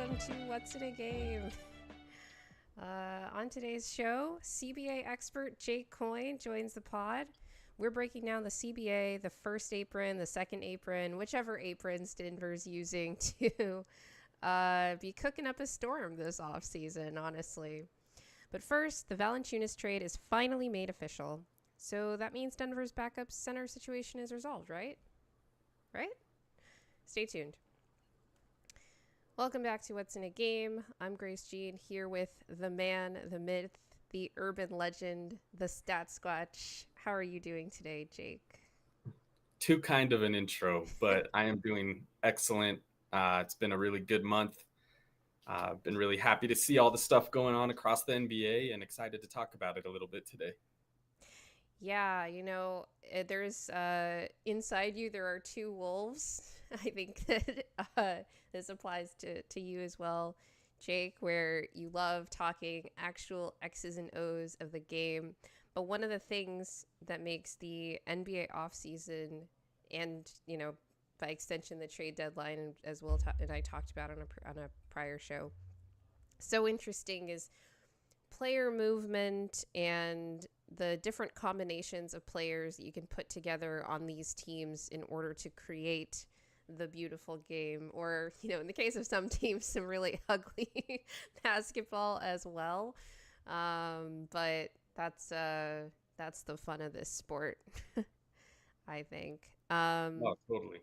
welcome to What's in a Game. On today's show, CBA expert Jake Coyne joins the pod. We're breaking down the CBA, the first apron, the second apron, whichever aprons Denver's using to be cooking up a storm this offseason, honestly. But first, the Valančiūnas trade is finally made official. So that means Denver's backup center situation is resolved, right? Right? Stay tuned. Welcome back to What's in a Game. I'm Grace Jean here with the man, the myth, the urban legend, the stat squatch. How are you doing today, Jake? Too kind of an intro, but I am doing excellent. It's been a really good month. I've been really happy to see all the stuff going on across the NBA and excited to talk about it a little bit today. Yeah, there's inside you, there are two wolves. I think that this applies to you as well, Jake, where you love talking actual X's and O's of the game. But one of the things that makes the NBA offseason and, by extension, the trade deadline, as well, and I talked about on a prior show, so interesting is player movement and the different combinations of players that you can put together on these teams in order to create the beautiful game, or, in the case of some teams, some really ugly basketball as well. But that's the fun of this sport, I think. Totally.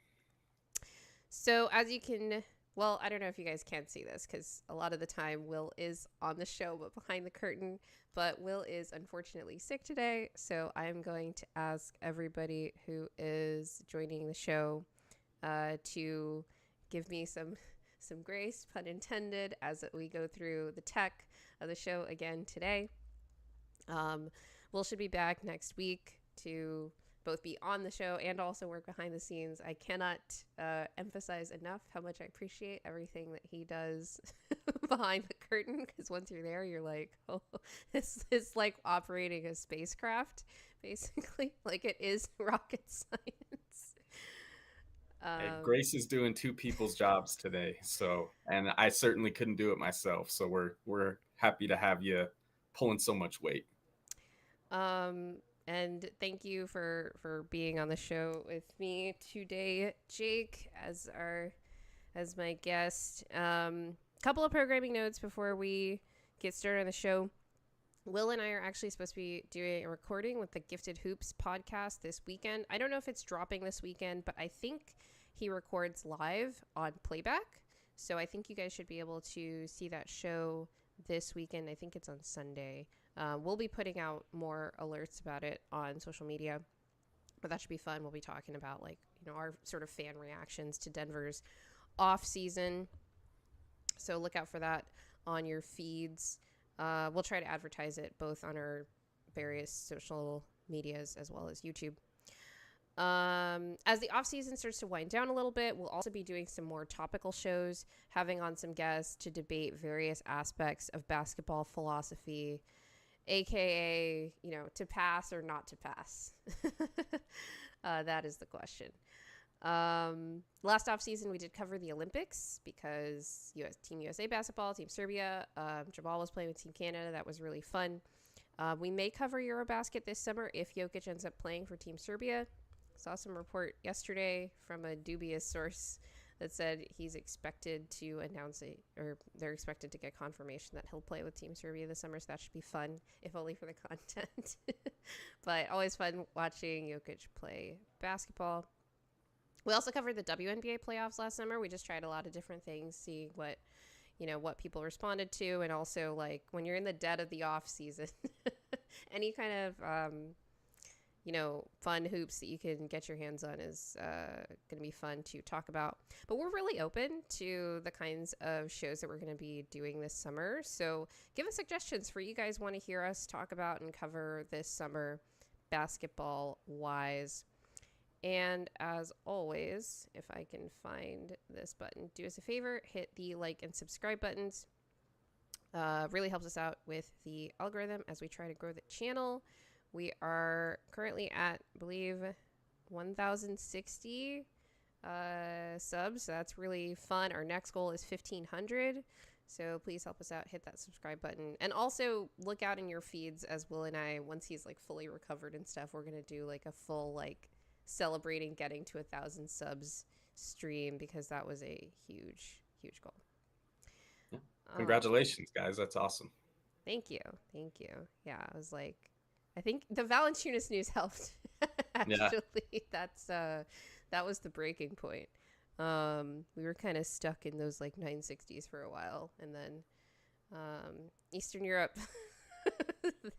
So as you can, well, I don't know if you guys can see this because a lot of the time Will is on the show, but behind the curtain. But Will is unfortunately sick today, so I'm going to ask everybody who is joining the show to give me some grace, pun intended, as we go through the tech of the show again today. Will should be back next week to both be on the show and also work behind the scenes. I cannot emphasize enough how much I appreciate everything that he does behind the curtain, because once you're there, you're like, oh, this is like operating a spacecraft, basically. Like, it is rocket science. Hey, Grace is doing two people's jobs today, and I certainly couldn't do it myself. So we're happy to have you pulling so much weight. And thank you for being on the show with me today, Jake, as my guest. Couple of programming notes before we get started on the show. Will and I are actually supposed to be doing a recording with the Gifted Hoops podcast this weekend. I don't know if it's dropping this weekend, but I think he records live on playback. So I think you guys should be able to see that show this weekend. I think it's on Sunday. We'll be putting out more alerts about it on social media, but that should be fun. We'll be talking about our sort of fan reactions to Denver's off season. So look out for that on your feeds. We'll try to advertise it both on our various social medias as well as YouTube. As the off season starts to wind down a little bit, we'll also be doing some more topical shows, having on some guests to debate various aspects of basketball philosophy, aka, to pass or not to pass. That is the question. Last offseason, we did cover the Olympics because Team USA basketball, Team Serbia, Jabal was playing with Team Canada. That was really fun. We may cover Eurobasket this summer if Jokić ends up playing for Team Serbia. Saw some report yesterday from a dubious source that said he's expected to announce it, or they're expected to get confirmation that he'll play with Team Serbia this summer. So that should be fun, if only for the content. But always fun watching Jokić play basketball. We also covered the WNBA playoffs last summer. We just tried a lot of different things, seeing what people responded to, and also when you're in the dead of the off season, any kind of fun hoops that you can get your hands on is going to be fun to talk about. But we're really open to the kinds of shows that we're going to be doing this summer. So give us suggestions for you guys want to hear us talk about and cover this summer, basketball wise. And as always, if I can find this button, do us a favor, hit the like and subscribe buttons. Really helps us out with the algorithm as we try to grow the channel. We are currently at, I believe, 1,060 subs. So that's really fun. Our next goal is 1,500. So please help us out. Hit that subscribe button. And also look out in your feeds as Will and I, once he's like fully recovered and stuff, we're going to do like a full like celebrating getting to 1,000 subs stream, because that was a huge, huge goal. Yeah. Congratulations, guys. That's awesome. Thank you. Thank you. Yeah, I was like, I think the Valančiūnas news helped. Actually, yeah. That was the breaking point. We were kind of stuck in those like 960s for a while, and then Eastern Europe,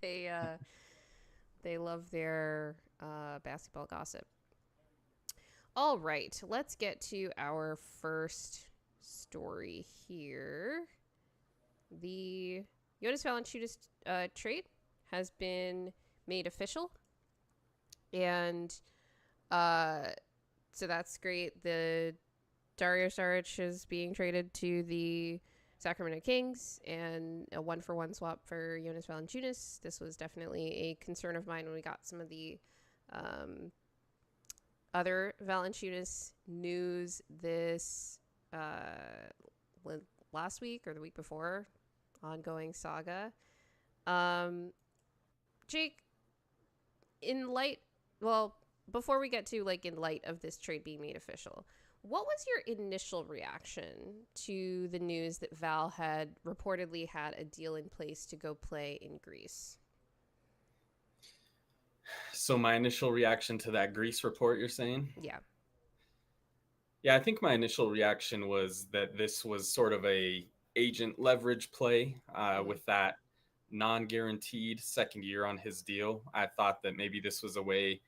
they love their basketball gossip. All right, let's get to our first story here. The Jonas Valanciunas trade has been made official, and so that's great. The Dario Saric is being traded to the Sacramento Kings, and a 1-for-1 swap for Jonas Valanciunas. This was definitely a concern of mine when we got some of the other Valanciunas news this last week or the week before. Ongoing saga. Jake, before we get to like in light of this trade being made official, what was your initial reaction to the news that Val had reportedly had a deal in place to go play in Greece? So my initial reaction to that Greece report, you're saying? Yeah. Yeah, I think my initial reaction was that this was sort of a agent leverage play with that non-guaranteed second year on his deal. I thought that maybe this was a way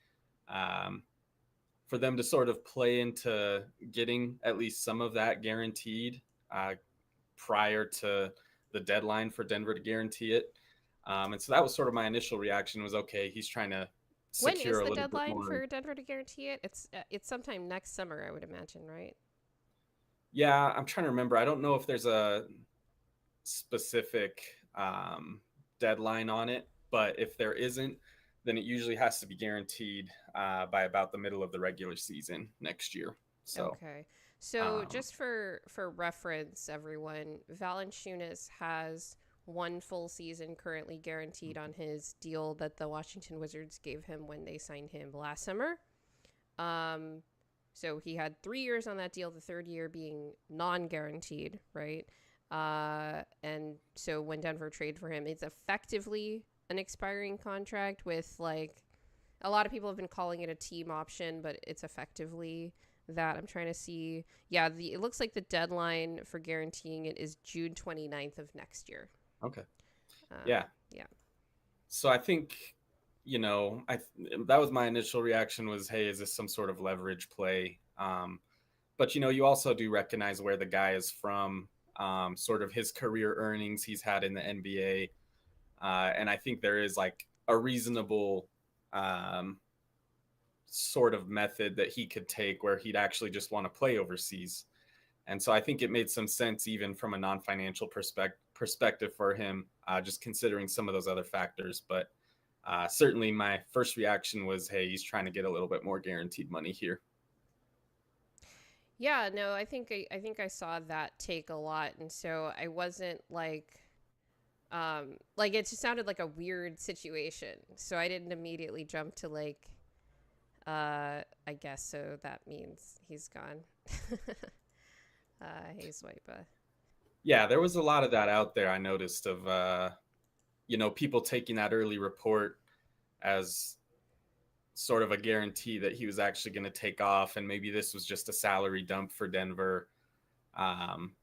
for them to sort of play into getting at least some of that guaranteed prior to the deadline for Denver to guarantee it. And so that was sort of my initial reaction was, okay, he's trying to secure a little bit more. When is the deadline for Denver to guarantee it? It's sometime next summer, I would imagine, right? Yeah, I'm trying to remember. I don't know if there's a specific deadline on it, but if there isn't, then it usually has to be guaranteed by about the middle of the regular season next year. So okay. So just for reference, everyone, Valanciunas has one full season currently guaranteed on his deal that the Washington Wizards gave him when they signed him last summer. So he had 3 years on that deal, the third year being non-guaranteed, right? And so when Denver traded for him, it's effectively an expiring contract with like, a lot of people have been calling it a team option, but it's effectively that. I'm trying to see. Yeah, it looks like the deadline for guaranteeing it is June 29th of next year. Okay. Yeah. Yeah. So I think, that was my initial reaction was, hey, is this some sort of leverage play? But, you also do recognize where the guy is from, sort of his career earnings he's had in the NBA. And I think there is like a reasonable sort of method that he could take where he'd actually just want to play overseas. And so I think it made some sense even from a non-financial perspective for him, just considering some of those other factors. But certainly my first reaction was, hey, he's trying to get a little bit more guaranteed money here. Yeah, no, I think I saw that take a lot. And so I wasn't like it just sounded like a weird situation. So I didn't immediately jump to like, I guess so that means he's gone. Hey, Swipa. Yeah, there was a lot of that out there. I noticed of, people taking that early report as sort of a guarantee that he was actually going to take off. And maybe this was just a salary dump for Denver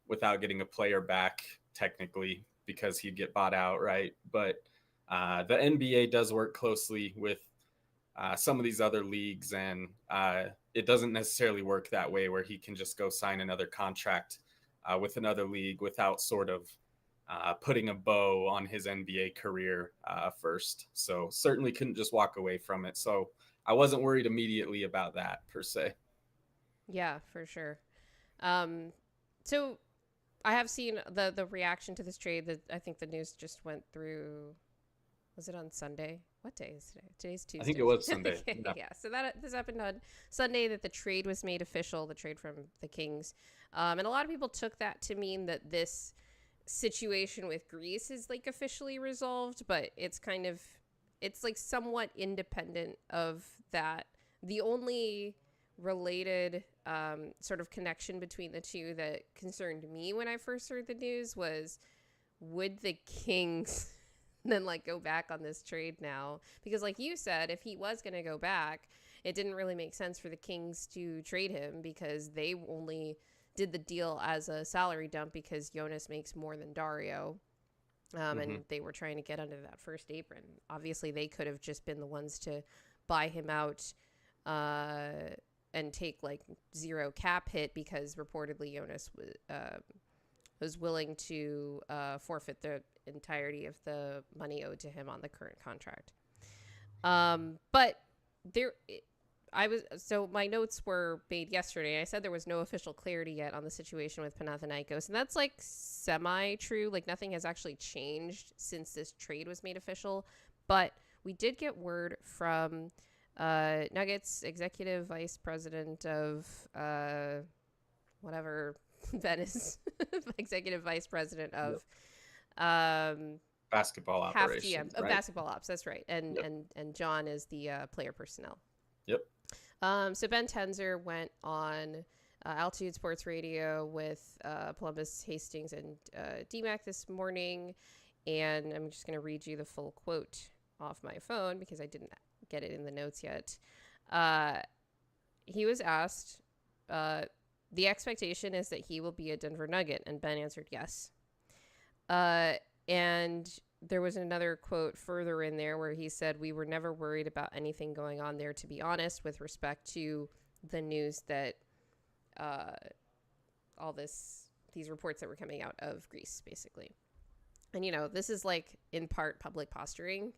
without getting a player back technically because he'd get bought out. Right. But the NBA does work closely with some of these other leagues, and it doesn't necessarily work that way where he can just go sign another contract with another league without sort of putting a bow on his NBA career first. So certainly couldn't just walk away from it. So I wasn't worried immediately about that per se. Yeah, for sure. So I have seen the reaction to this trade that I think the news just went through Was it on Sunday? What day is today? Today's Tuesday. I think it was Sunday. Okay, yeah. So this happened on Sunday, that the trade was made official, the trade from the Kings. And a lot of people took that to mean that this situation with Greece is like officially resolved, but it's like somewhat independent of that. The only related sort of connection between the two that concerned me when I first heard the news was, would the Kings then like go back on this trade now? Because like you said, if he was going to go back, it didn't really make sense for the Kings to trade him, because they only did the deal as a salary dump because Jonas makes more than Dario. And they were trying to get under that first apron. Obviously, they could have just been the ones to buy him out and take like zero cap hit, because reportedly Jonas was willing to forfeit the entirety of the money owed to him on the current contract. But my notes were made yesterday. I said there was no official clarity yet on the situation with Panathinaikos, and that's like semi-true. Like nothing has actually changed since this trade was made official, but we did get word from Nuggets executive vice president of whatever Venice executive vice president of basketball operations, of right? basketball ops. That's right. And and John is the player personnel. Yep. So Ben Tenzer went on Altitude Sports Radio with Columbus, Hastings, and DMAC this morning, and I'm just going to read you the full quote off my phone because I didn't get it in the notes yet. He was asked, the expectation is that he will be a Denver Nugget, and Ben answered yes. And there was another quote further in there where he said, "We were never worried about anything going on there, to be honest, with respect to the news that all these reports that were coming out of Greece, basically." And, this is like in part public posturing.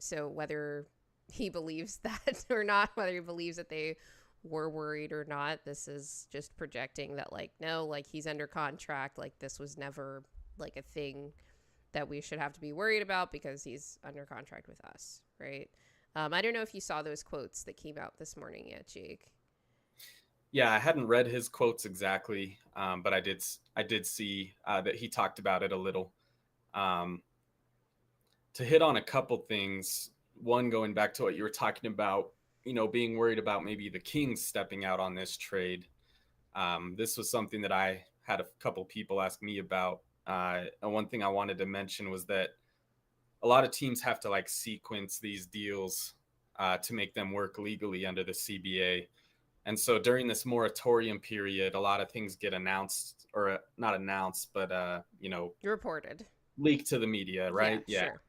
So whether he believes that or not, whether he believes that they were worried or not, this is just projecting that, like, no, like he's under contract. Like this was never like a thing that we should have to be worried about because he's under contract with us. Right. I don't know if you saw those quotes that came out this morning yet, Jake. Yeah, I hadn't read his quotes exactly, but I did see that he talked about it a little. To hit on a couple things, one, going back to what you were talking about, being worried about maybe the Kings stepping out on this trade. This was something that I had a couple people ask me about. And one thing I wanted to mention was that a lot of teams have to like sequence these deals to make them work legally under the CBA. And so during this moratorium period, a lot of things get announced, or not announced, but, reported, leaked to the media, right? Yeah. Sure.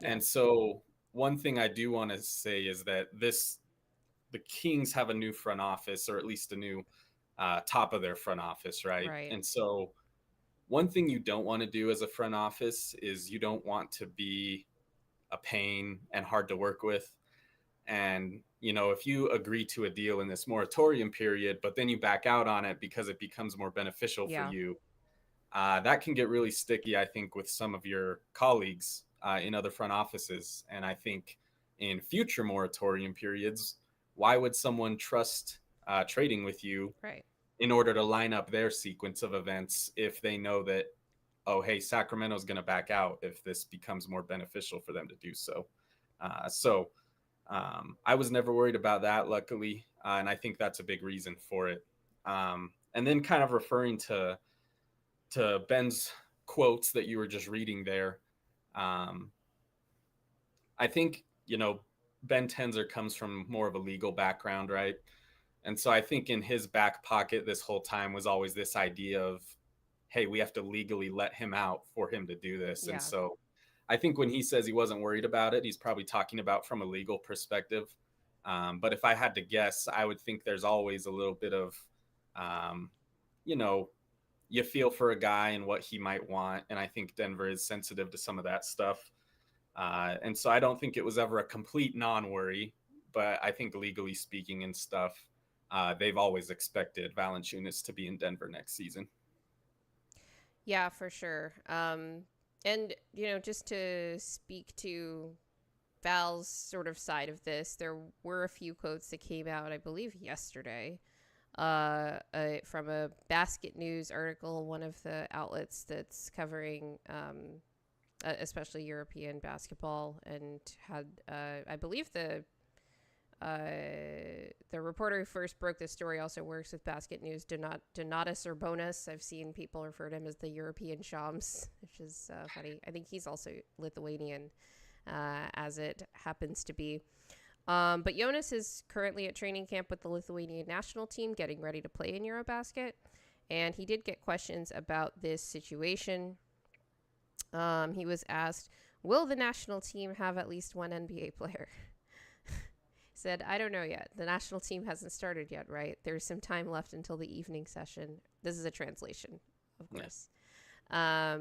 And so one thing I do want to say is that the Kings have a new front office, or at least a new top of their front office, right? And so one thing you don't want to do as a front office is you don't want to be a pain and hard to work with. And, if you agree to a deal in this moratorium period, but then you back out on it because it becomes more beneficial for you, that can get really sticky, I think, with some of your colleagues in other front offices. And I think in future moratorium periods, why would someone trust trading with you in order to line up their sequence of events if they know that, oh, hey, Sacramento's going to back out if this becomes more beneficial for them to do so. I was never worried about that, luckily, and I think that's a big reason for it. And then kind of referring to Ben's quotes that you were just reading there, I think, Ben Tenzer comes from more of a legal background, right? And so I think in his back pocket this whole time was always this idea of, hey, we have to legally let him out for him to do this. Yeah. And so I think when he says he wasn't worried about it, he's probably talking about from a legal perspective. But if I had to guess, I would think there's always a little bit of, you feel for a guy and what he might want. And I think Denver is sensitive to some of that stuff. And so I don't think it was ever a complete non-worry, but I think legally speaking and stuff, they've always expected Valančiūnas to be in Denver next season. Yeah, for sure. And, just to speak to Val's sort of side of this, there were a few quotes that came out, I believe, yesterday, from a Basket News article, one of the outlets that's covering especially European basketball, and had, I believe, the reporter who first broke this story also works with Basket News, Donatas Urbonas. I've seen people refer to him as the European Shams, which is funny. I think he's also Lithuanian, as it happens to be. But Jonas is currently at training camp with the Lithuanian national team, getting ready to play in Eurobasket. And he did get questions about this situation. He was asked, will the national team have at least one NBA player? Said, I don't know yet. The national team hasn't started yet, right? There's some time left until the evening session. This is a translation, of course. Yeah.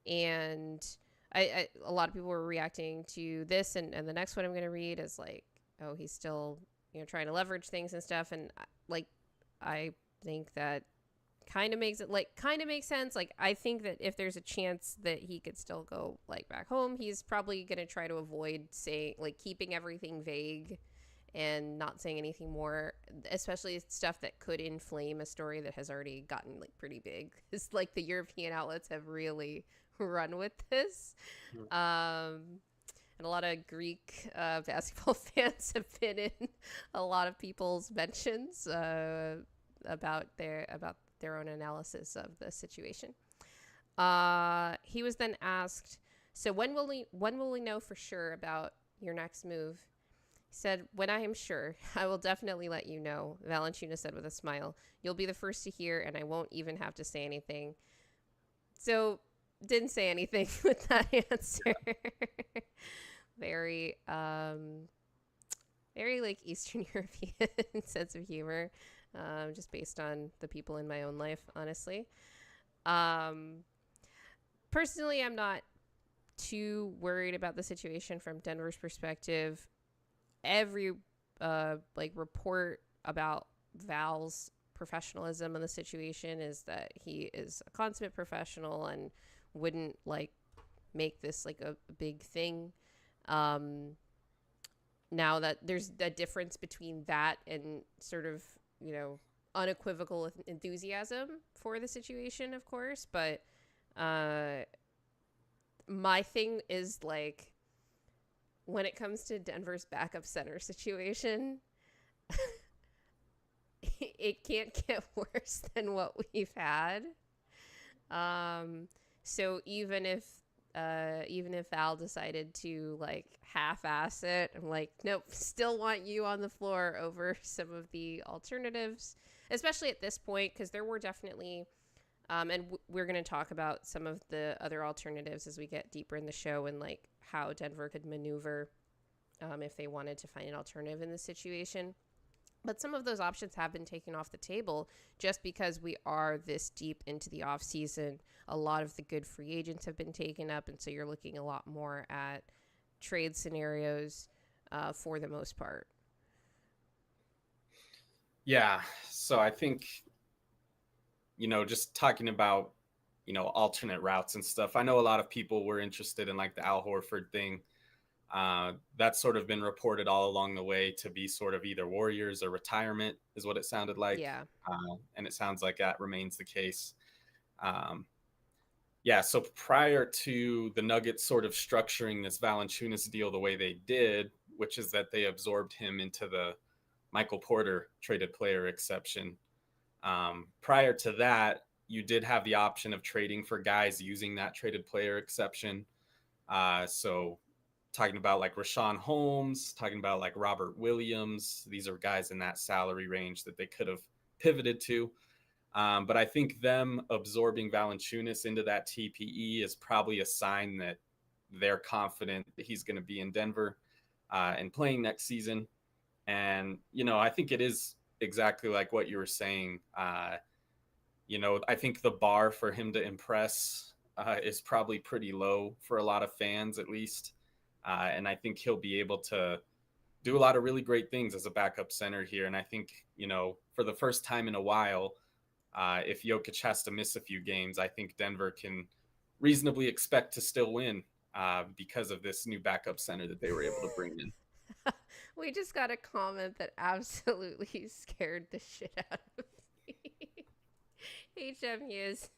And a lot of people were reacting to this, and the next one I'm going to read is like, oh, he's still, trying to leverage things and stuff. And I think that kind of makes sense. Like, I think that if there's a chance that he could still go back home, he's probably going to try to avoid keeping everything vague and not saying anything more, especially stuff that could inflame a story that has already gotten pretty big. It's the European outlets have really run with this. And a lot of Greek basketball fans have been in a lot of people's mentions about their own analysis of the situation. He was then asked, so when will we know for sure about your next move? He said, when I am sure, I will definitely let you know, Valančiūnas said with a smile. You'll be the first to hear, and I won't even have to say anything. So, didn't say anything with that answer. Very, very Eastern European sense of humor. Just based on the people in my own life, honestly. Personally, I'm not too worried about the situation from Denver's perspective. Every report about Val's professionalism in the situation is that he is a consummate professional and wouldn't make this a big thing. Now that there's a difference between that and sort of unequivocal enthusiasm for the situation, of course. But my thing is when it comes to Denver's backup center situation, it can't get worse than what we've had. So even if Val decided to half-ass it, I'm nope, still want you on the floor over some of the alternatives, especially at this point, because there were definitely, and we're going to talk about some of the other alternatives as we get deeper in the show, and how Denver could maneuver if they wanted to find an alternative in this situation. But some of those options have been taken off the table just because we are this deep into the offseason. A lot of the good free agents have been taken up, and so you're looking a lot more at trade scenarios for the most part. Yeah, so I think, just talking about, alternate routes and stuff. I know a lot of people were interested in the Al Horford thing. That's sort of been reported all along the way to be sort of either Warriors or retirement is what it sounded like. Yeah. And it sounds like that remains the case. So prior to the Nuggets sort of structuring this Valanciunas deal the way they did, which is that they absorbed him into the Michael Porter traded player exception. Prior to that, you did have the option of trading for guys using that traded player exception. So talking about Rashawn Holmes, talking about Robert Williams. These are guys in that salary range that they could have pivoted to. But I think them absorbing Valanciunas into that TPE is probably a sign that they're confident that he's going to be in Denver and playing next season. And, I think it is exactly like what you were saying. I think the bar for him to impress is probably pretty low for a lot of fans, at least. And I think he'll be able to do a lot of really great things as a backup center here. And I think, for the first time in a while, if Jokić has to miss a few games, I think Denver can reasonably expect to still win because of this new backup center that they were able to bring in. We just got a comment that absolutely scared the shit out of me. HMU is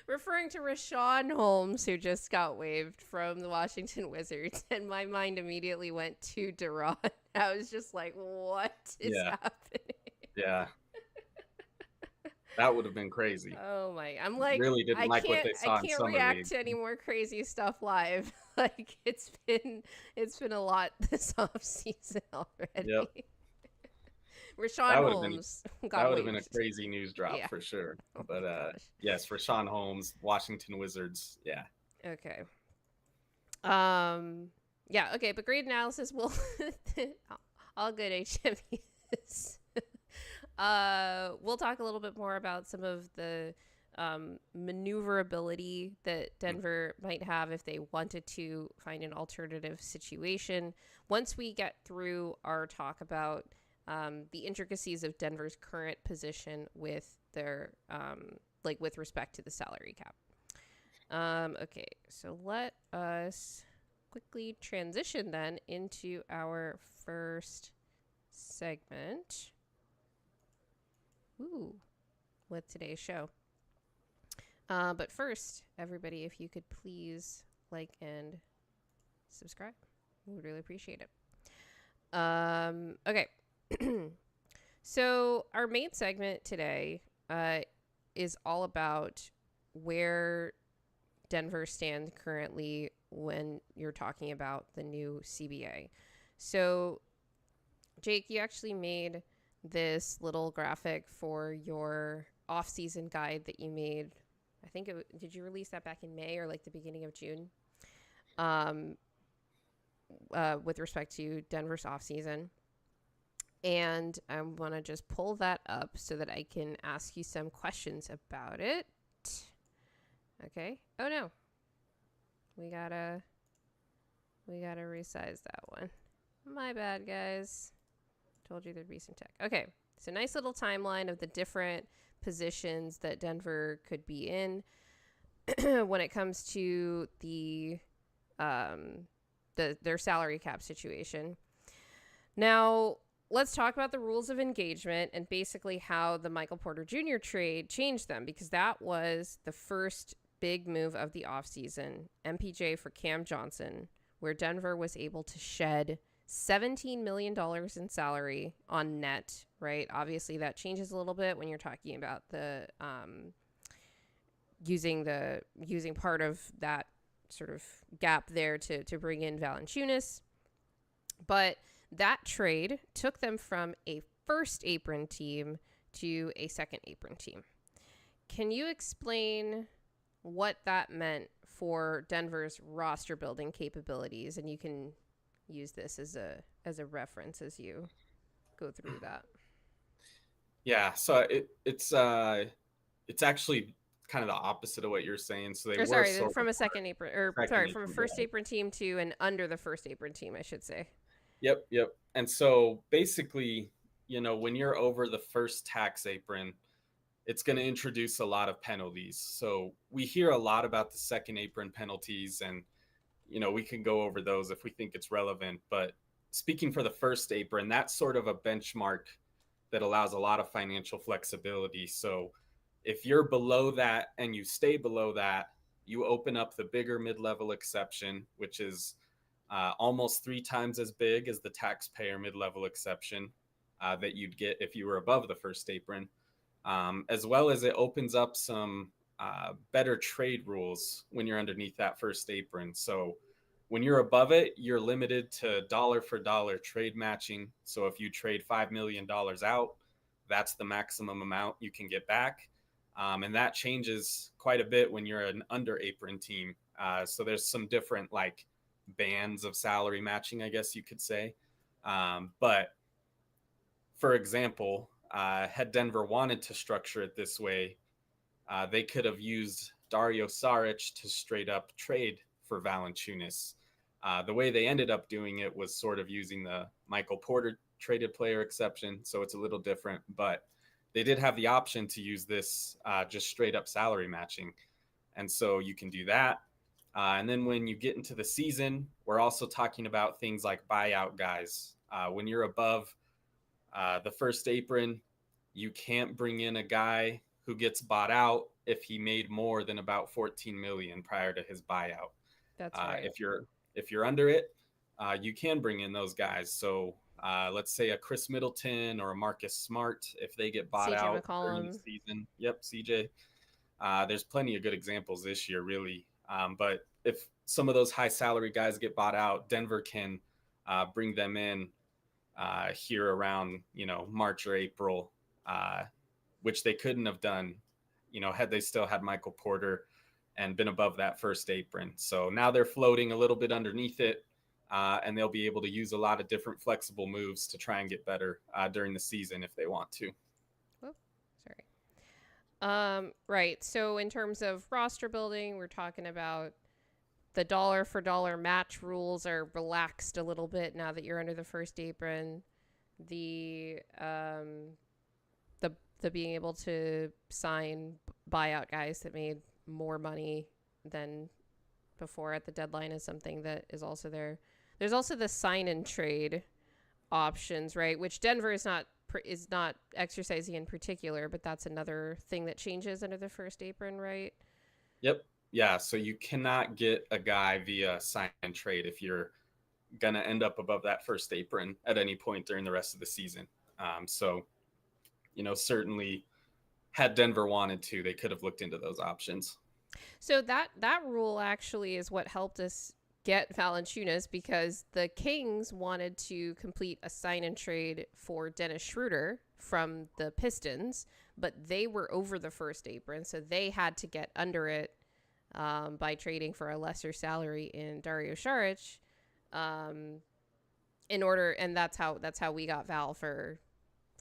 referring to Richaun Holmes, who just got waived from the Washington Wizards, and my mind immediately went to DaRon. I was just like, what is happening? Yeah. That would have been crazy. Oh my! I'm like, really didn't like what they saw in summer react league. to any more crazy stuff live. Like it's been a lot this off season already. Yep. Richaun Holmes that would have been a crazy news drop for sure. Oh but yes, Richaun Holmes, Washington Wizards. Yeah. Okay. Yeah. Okay. But great analysis. Will all good HMUs. We'll talk a little bit more about some of the maneuverability that Denver might have if they wanted to find an alternative situation. Once we get through our talk about the intricacies of Denver's current position with their with respect to the salary cap. Okay, so let us quickly transition then into our first segment. Ooh, with today's show. But first, everybody, if you could please like and subscribe, we would really appreciate it. Okay. So our main segment today is all about where Denver stands currently when you're talking about the new CBA. So, Jake, you actually made this little graphic for your off-season guide that you made. I think did you release that back in May or like the beginning of June? With respect to Denver's off-season. And I want to just pull that up so that I can ask you some questions about it. Okay. Oh no. We gotta resize that one. My bad, guys. Told you there'd be some tech. Okay. So nice little timeline of the different positions that Denver could be in when it comes to their salary cap situation. Now, let's talk about the rules of engagement and basically how the Michael Porter Jr. trade changed them, because that was the first big move of the offseason, MPJ for Cam Johnson, where Denver was able to shed $17 million in salary on net, right? Obviously, that changes a little bit when you're talking about the using part of that sort of gap there to bring in Valančiūnas. But that trade took them from a first apron team to a second apron team. Can you explain what that meant for Denver's roster building capabilities? And you can use this as a reference as you go through that. Yeah, so it's actually kind of the opposite of what you're saying. So they were from a second apron, from a first apron team to an under the first apron team, I should say. Yep. And so basically, when you're over the first tax apron, it's going to introduce a lot of penalties. So we hear a lot about the second apron penalties, and we can go over those if we think it's relevant. But speaking for the first apron, that's sort of a benchmark that allows a lot of financial flexibility. So if you're below that and you stay below that, you open up the bigger mid-level exception, which is almost 3 times as big as the taxpayer mid-level exception that you'd get if you were above the first apron, as well as it opens up some better trade rules when you're underneath that first apron. So when you're above it, you're limited to dollar for dollar trade matching. So if you trade $5 million out, that's the maximum amount you can get back. And that changes quite a bit when you're an under apron team. So there's some different bands of salary matching, I guess you could say. But for example, had Denver wanted to structure it this way, they could have used Dario Saric to straight up trade for Valanciunas. The way they ended up doing it was sort of using the Michael Porter traded player exception. So it's a little different, but they did have the option to use this just straight up salary matching. And so you can do that. And then when you get into the season, we're also talking about things like buyout guys. When you're above the first apron, you can't bring in a guy who gets bought out if he made more than about 14 million prior to his buyout. That's right. If you're under it, you can bring in those guys. So let's say a Chris Middleton or a Marcus Smart, if they get bought CJ out McCollum. during the season. Yep, CJ. There's plenty of good examples this year, really. But if some of those high salary guys get bought out, Denver can bring them in here around, March or April, which they couldn't have done, had they still had Michael Porter and been above that first apron. So now they're floating a little bit underneath it, and they'll be able to use a lot of different flexible moves to try and get better during the season if they want to. Whoop, sorry. Right. So in terms of roster building, we're talking about the dollar for dollar match rules are relaxed a little bit now that you're under the first apron. The being able to sign buyout guys that made more money than before at the deadline is something that is also there. There's also the sign and trade options, right? Which Denver is not exercising in particular, but that's another thing that changes under the first apron, right? Yep. Yeah. So you cannot get a guy via sign and trade if you're going to end up above that first apron at any point during the rest of the season. So, certainly had Denver wanted to, they could have looked into those options. So that rule actually is what helped us get Valančiūnas, because the Kings wanted to complete a sign and trade for Dennis Schroeder from the Pistons, but they were over the first apron, so they had to get under it by trading for a lesser salary in Dario Saric, in order, and that's how we got Val for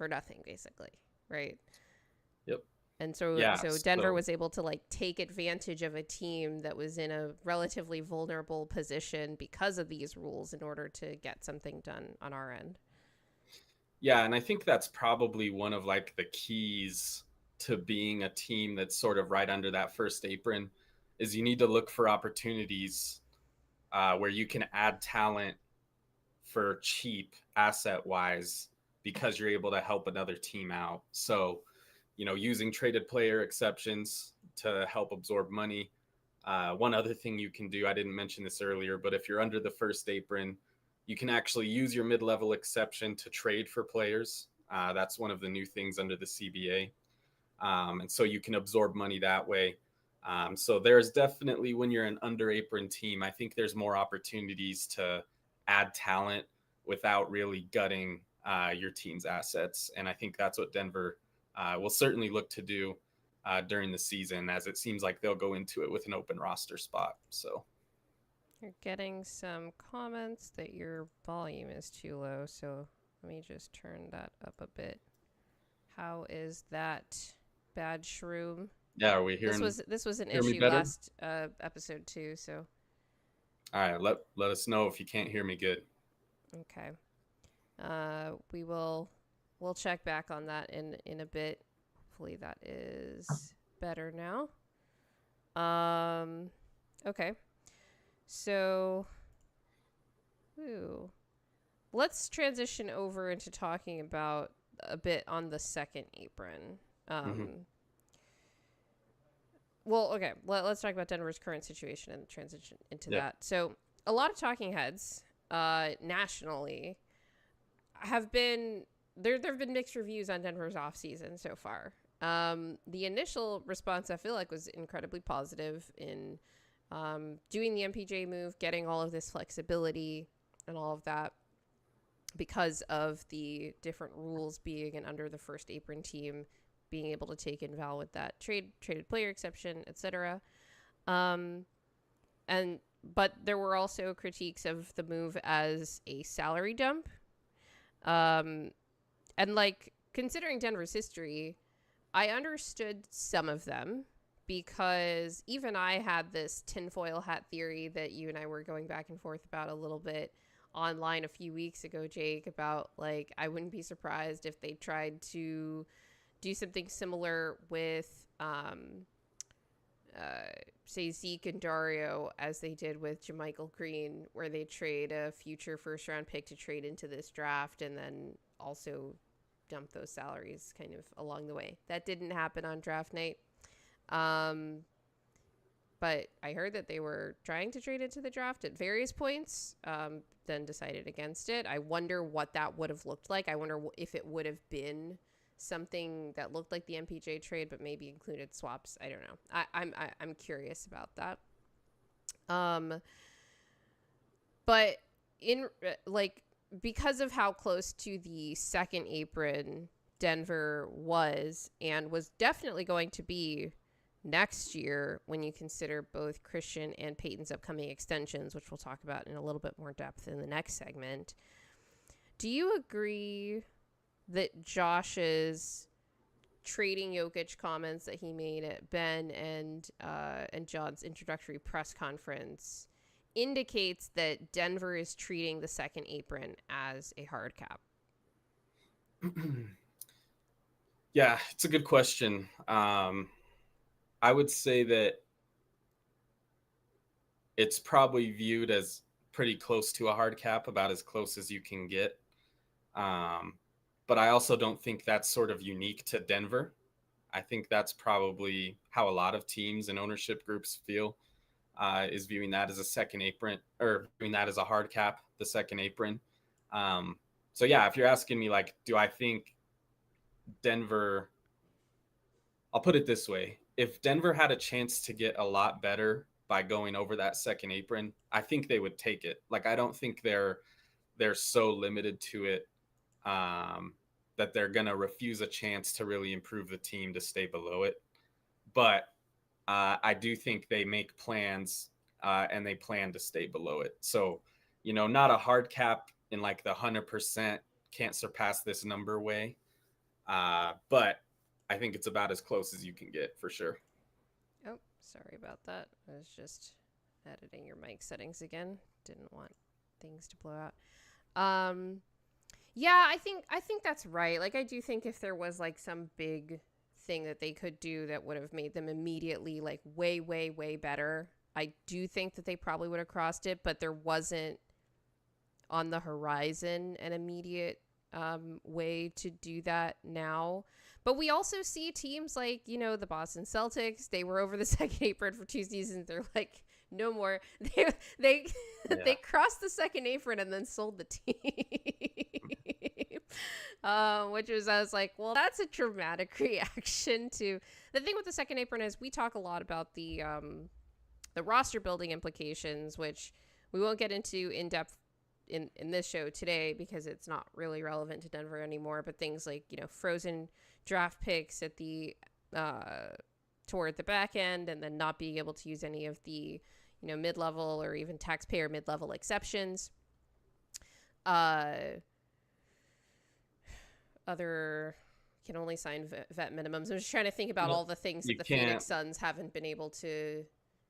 nothing, basically, right? Yep. And so Denver was able to take advantage of a team that was in a relatively vulnerable position because of these rules in order to get something done on our end. Yeah, and I think that's probably one of the keys to being a team that's sort of right under that first apron is you need to look for opportunities where you can add talent for cheap asset-wise because you're able to help another team out. So, using traded player exceptions to help absorb money. One other thing you can do, I didn't mention this earlier, but if you're under the first apron, you can actually use your mid-level exception to trade for players. That's one of the new things under the CBA. And so you can absorb money that way. So there's definitely, when you're an under apron team, I think there's more opportunities to add talent without really gutting your team's assets. And I think that's what Denver will certainly look to do during the season, as it seems like they'll go into it with an open roster spot. So you're getting some comments that your volume is too low, so let me just turn that up a bit. How is that, Bad Shroom? Yeah, are we hearing? This was an issue last episode too. So, all right, let us know if you can't hear me good. Okay, we'll check back on that in a bit. Hopefully that is better now. Okay, so, let's transition over into talking about a bit on the second apron. Well, okay, let's talk about Denver's current situation and transition into that. So a lot of talking heads nationally have been, there have been mixed reviews on Denver's offseason so far. The initial response, I feel like, was incredibly positive in doing the MPJ move, getting all of this flexibility and all of that because of the different rules being an under the first apron team being able to take in Val with that traded player exception, etc. But there were also critiques of the move as a salary dump. And considering Denver's history, I understood some of them because even I had this tinfoil hat theory that you and I were going back and forth about a little bit online a few weeks ago, Jake, about I wouldn't be surprised if they tried to do something similar with say Zeke and Dario as they did with JaMychal Green, where they trade a future first round pick to trade into this draft and then also dump those salaries kind of along the way. That didn't happen on draft night. But I heard that they were trying to trade into the draft at various points, then decided against it. I wonder what that would have looked like. I wonder if it would have been something that looked like the MPJ trade, but maybe included swaps. I don't know. I'm curious about that. But in because of how close to the second apron Denver was and was definitely going to be next year when you consider both Christian and Peyton's upcoming extensions, which we'll talk about in a little bit more depth in the next segment. Do you agree that Josh's trading Jokić comments that he made at Ben and John's introductory press conference indicates that Denver is treating the second apron as a hard cap? Yeah, it's a good question. I would say that it's probably viewed as pretty close to a hard cap, about as close as you can get. But I also don't think that's sort of unique to Denver. I think that's probably how a lot of teams and ownership groups feel, is viewing that as a second apron, or viewing that as a hard cap, the second apron. So yeah, if you're asking me, like, do I think Denver, I'll put it this way. If Denver had a chance to get a lot better by going over that second apron, I think they would take it. Like, I don't think they're so limited to it that they're going to refuse a chance to really improve the team to stay below it. But I do think they make plans and they plan to stay below it. So, not a hard cap in like the 100% can't surpass this number way. But I think it's about as close as you can get for sure. Oh, sorry about that. I was just editing your mic settings again. Didn't want things to blow out. Yeah, I think that's right. Like, I do think if there was like some big thing that they could do that would have made them immediately like way, way, way better, I do think that they probably would have crossed it, but there wasn't on the horizon an immediate way to do that now. But we also see teams like, the Boston Celtics. They were over the second apron for 2 seasons. They're like, no more. They crossed the second apron and then sold the team. Which was, I was like, well, that's a dramatic reaction to the thing with the second apron. Is we talk a lot about the roster building implications, which we won't get into in depth in this show today because it's not really relevant to Denver anymore. But things like, frozen draft picks at the toward the back end, and then not being able to use any of the mid-level or even taxpayer mid-level exceptions. Other can only sign vet minimums. I'm just trying to think about all the things that the Phoenix Suns haven't been able to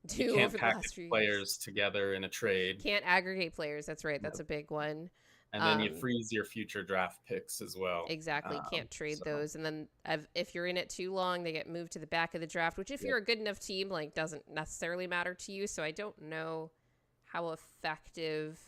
do over the last few years. Players together in a trade. Can't aggregate players. That's right. That's a big one. And then you freeze your future draft picks as well. Exactly. Can't trade those. And then if you're in it too long, they get moved to the back of the draft, which if you're a good enough team, like, doesn't necessarily matter to you. So I don't know how effective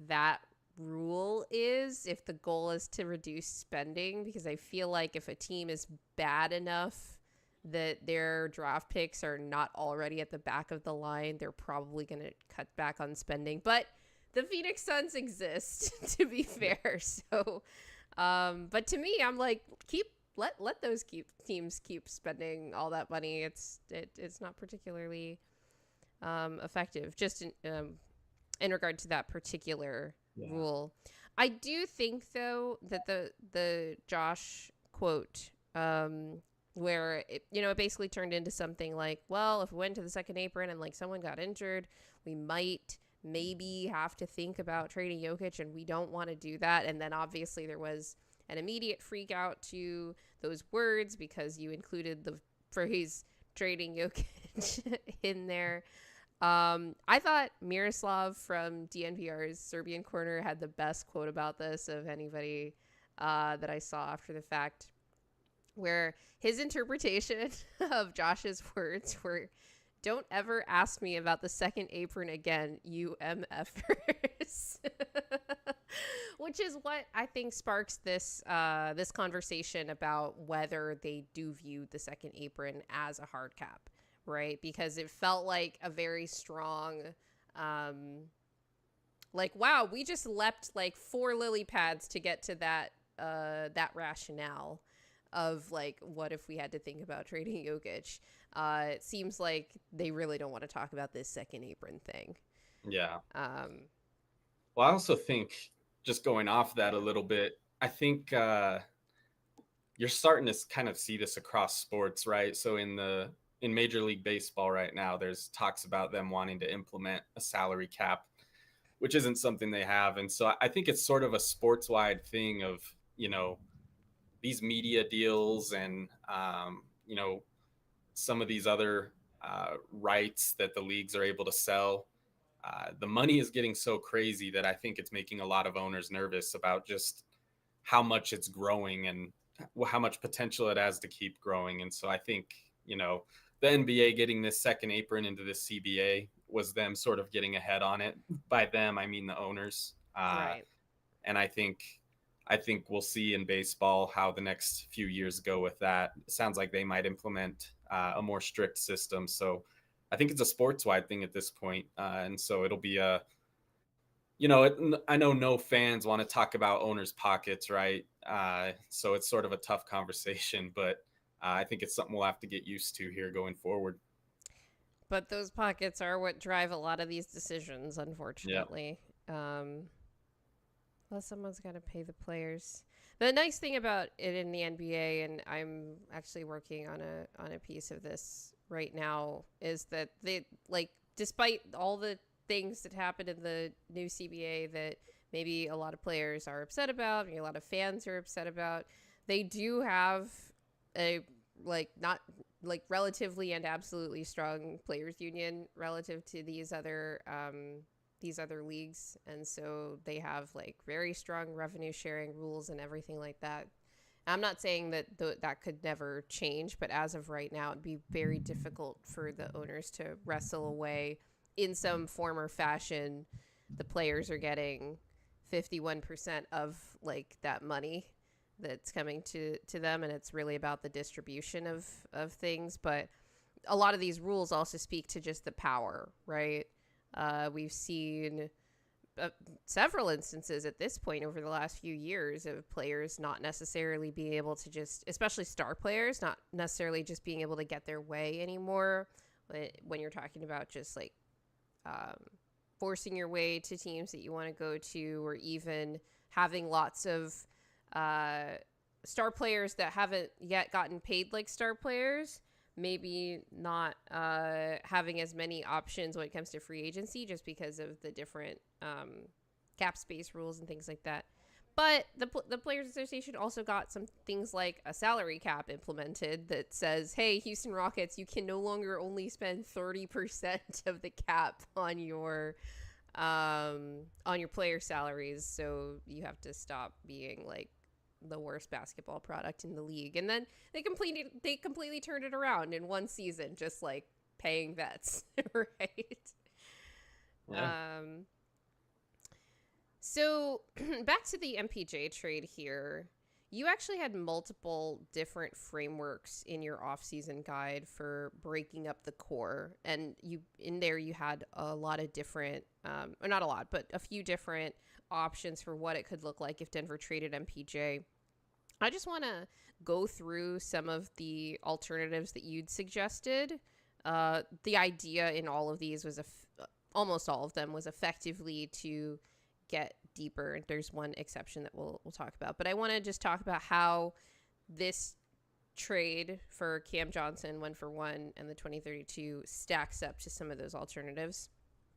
that rule is if the goal is to reduce spending, because I feel like if a team is bad enough that their draft picks are not already at the back of the line, they're probably going to cut back on spending. But the Phoenix Suns exist, to be fair. So, but to me, I'm like, let those teams keep spending all that money. It's not particularly effective, just in regard to that particular rule. I do think, though, that the Josh quote, where it basically turned into something like, well, if we went to the second apron and like someone got injured, we might maybe have to think about trading Jokić, and we don't want to do that. And then obviously there was an immediate freak out to those words because you included the phrase trading Jokić in there. I thought Miroslav from DNVR's Serbian Corner had the best quote about this of anybody that I saw after the fact, where his interpretation of Josh's words were Don't ever ask me about the second apron again, you MFers. Which is what I think sparks this this conversation about whether they do view the second apron as a hard cap, right? Because it felt like a very strong, like, wow, we just leapt like 4 lily pads to get to that that rationale of like, what if we had to think about trading Jokić? It seems like they really don't want to talk about this second apron thing. Yeah. Well, I also think, just going off that a little bit, I think you're starting to kind of see this across sports, right? So in Major League Baseball right now, there's talks about them wanting to implement a salary cap, which isn't something they have. And so I think it's sort of a sports-wide thing of, these media deals and, some of these other rights that the leagues are able to sell. The money is getting so crazy that I think it's making a lot of owners nervous about just how much it's growing and how much potential it has to keep growing. And so I think, the NBA getting this second apron into this CBA was them sort of getting ahead on it. By them, I mean the owners. Right. And I think we'll see in baseball how the next few years go with that. It sounds like they might implement a more strict system. So I think it's a sports-wide thing at this point. And so it'll be I know no fans want to talk about owners' pockets, right? So it's sort of a tough conversation, but I think it's something we'll have to get used to here going forward. But those pockets are what drive a lot of these decisions, unfortunately. Yep. Well, someone's got to pay the players. The nice thing about it in the NBA, and I'm actually working on a piece of this right now, is that they, like, despite all the things that happened in the new CBA that maybe a lot of players are upset about, maybe a lot of fans are upset about, they do have a relatively and absolutely strong players union relative to these other leagues, and so they have like very strong revenue sharing rules and everything like that. I'm not saying that that could never change, but as of right now, it'd be very difficult for the owners to wrestle away in some form or fashion. The players are getting 51% of like that money that's coming to them, and it's really about the distribution of things. But a lot of these rules also speak to just the power, right? We've seen several instances at this point over the last few years of players not necessarily being able to just, especially star players, not necessarily just being able to get their way anymore. When you're talking about just like forcing your way to teams that you want to go to, or even having lots of star players that haven't yet gotten paid like star players, maybe not having as many options when it comes to free agency just because of the different cap space rules and things like that. But the Players Association also got some things like a salary cap implemented that says, hey, Houston Rockets, you can no longer only spend 30% of the cap on your player salaries, so you have to stop being like the worst basketball product in the league. And then they completely turned it around in one season, just like paying vets. Right. Yeah. So back to the MPJ trade here. You actually had multiple different frameworks in your off-season guide for breaking up the core, and you had a lot of different or not a lot, but a few different options for what it could look like if Denver traded MPJ. I just want to go through some of the alternatives that you'd suggested. The idea in all of these was almost all of them was effectively to get deeper. There's one exception that we'll talk about, but I want to just talk about how this trade for Cam Johnson 1-for-1 and the 2032 stacks up to some of those alternatives.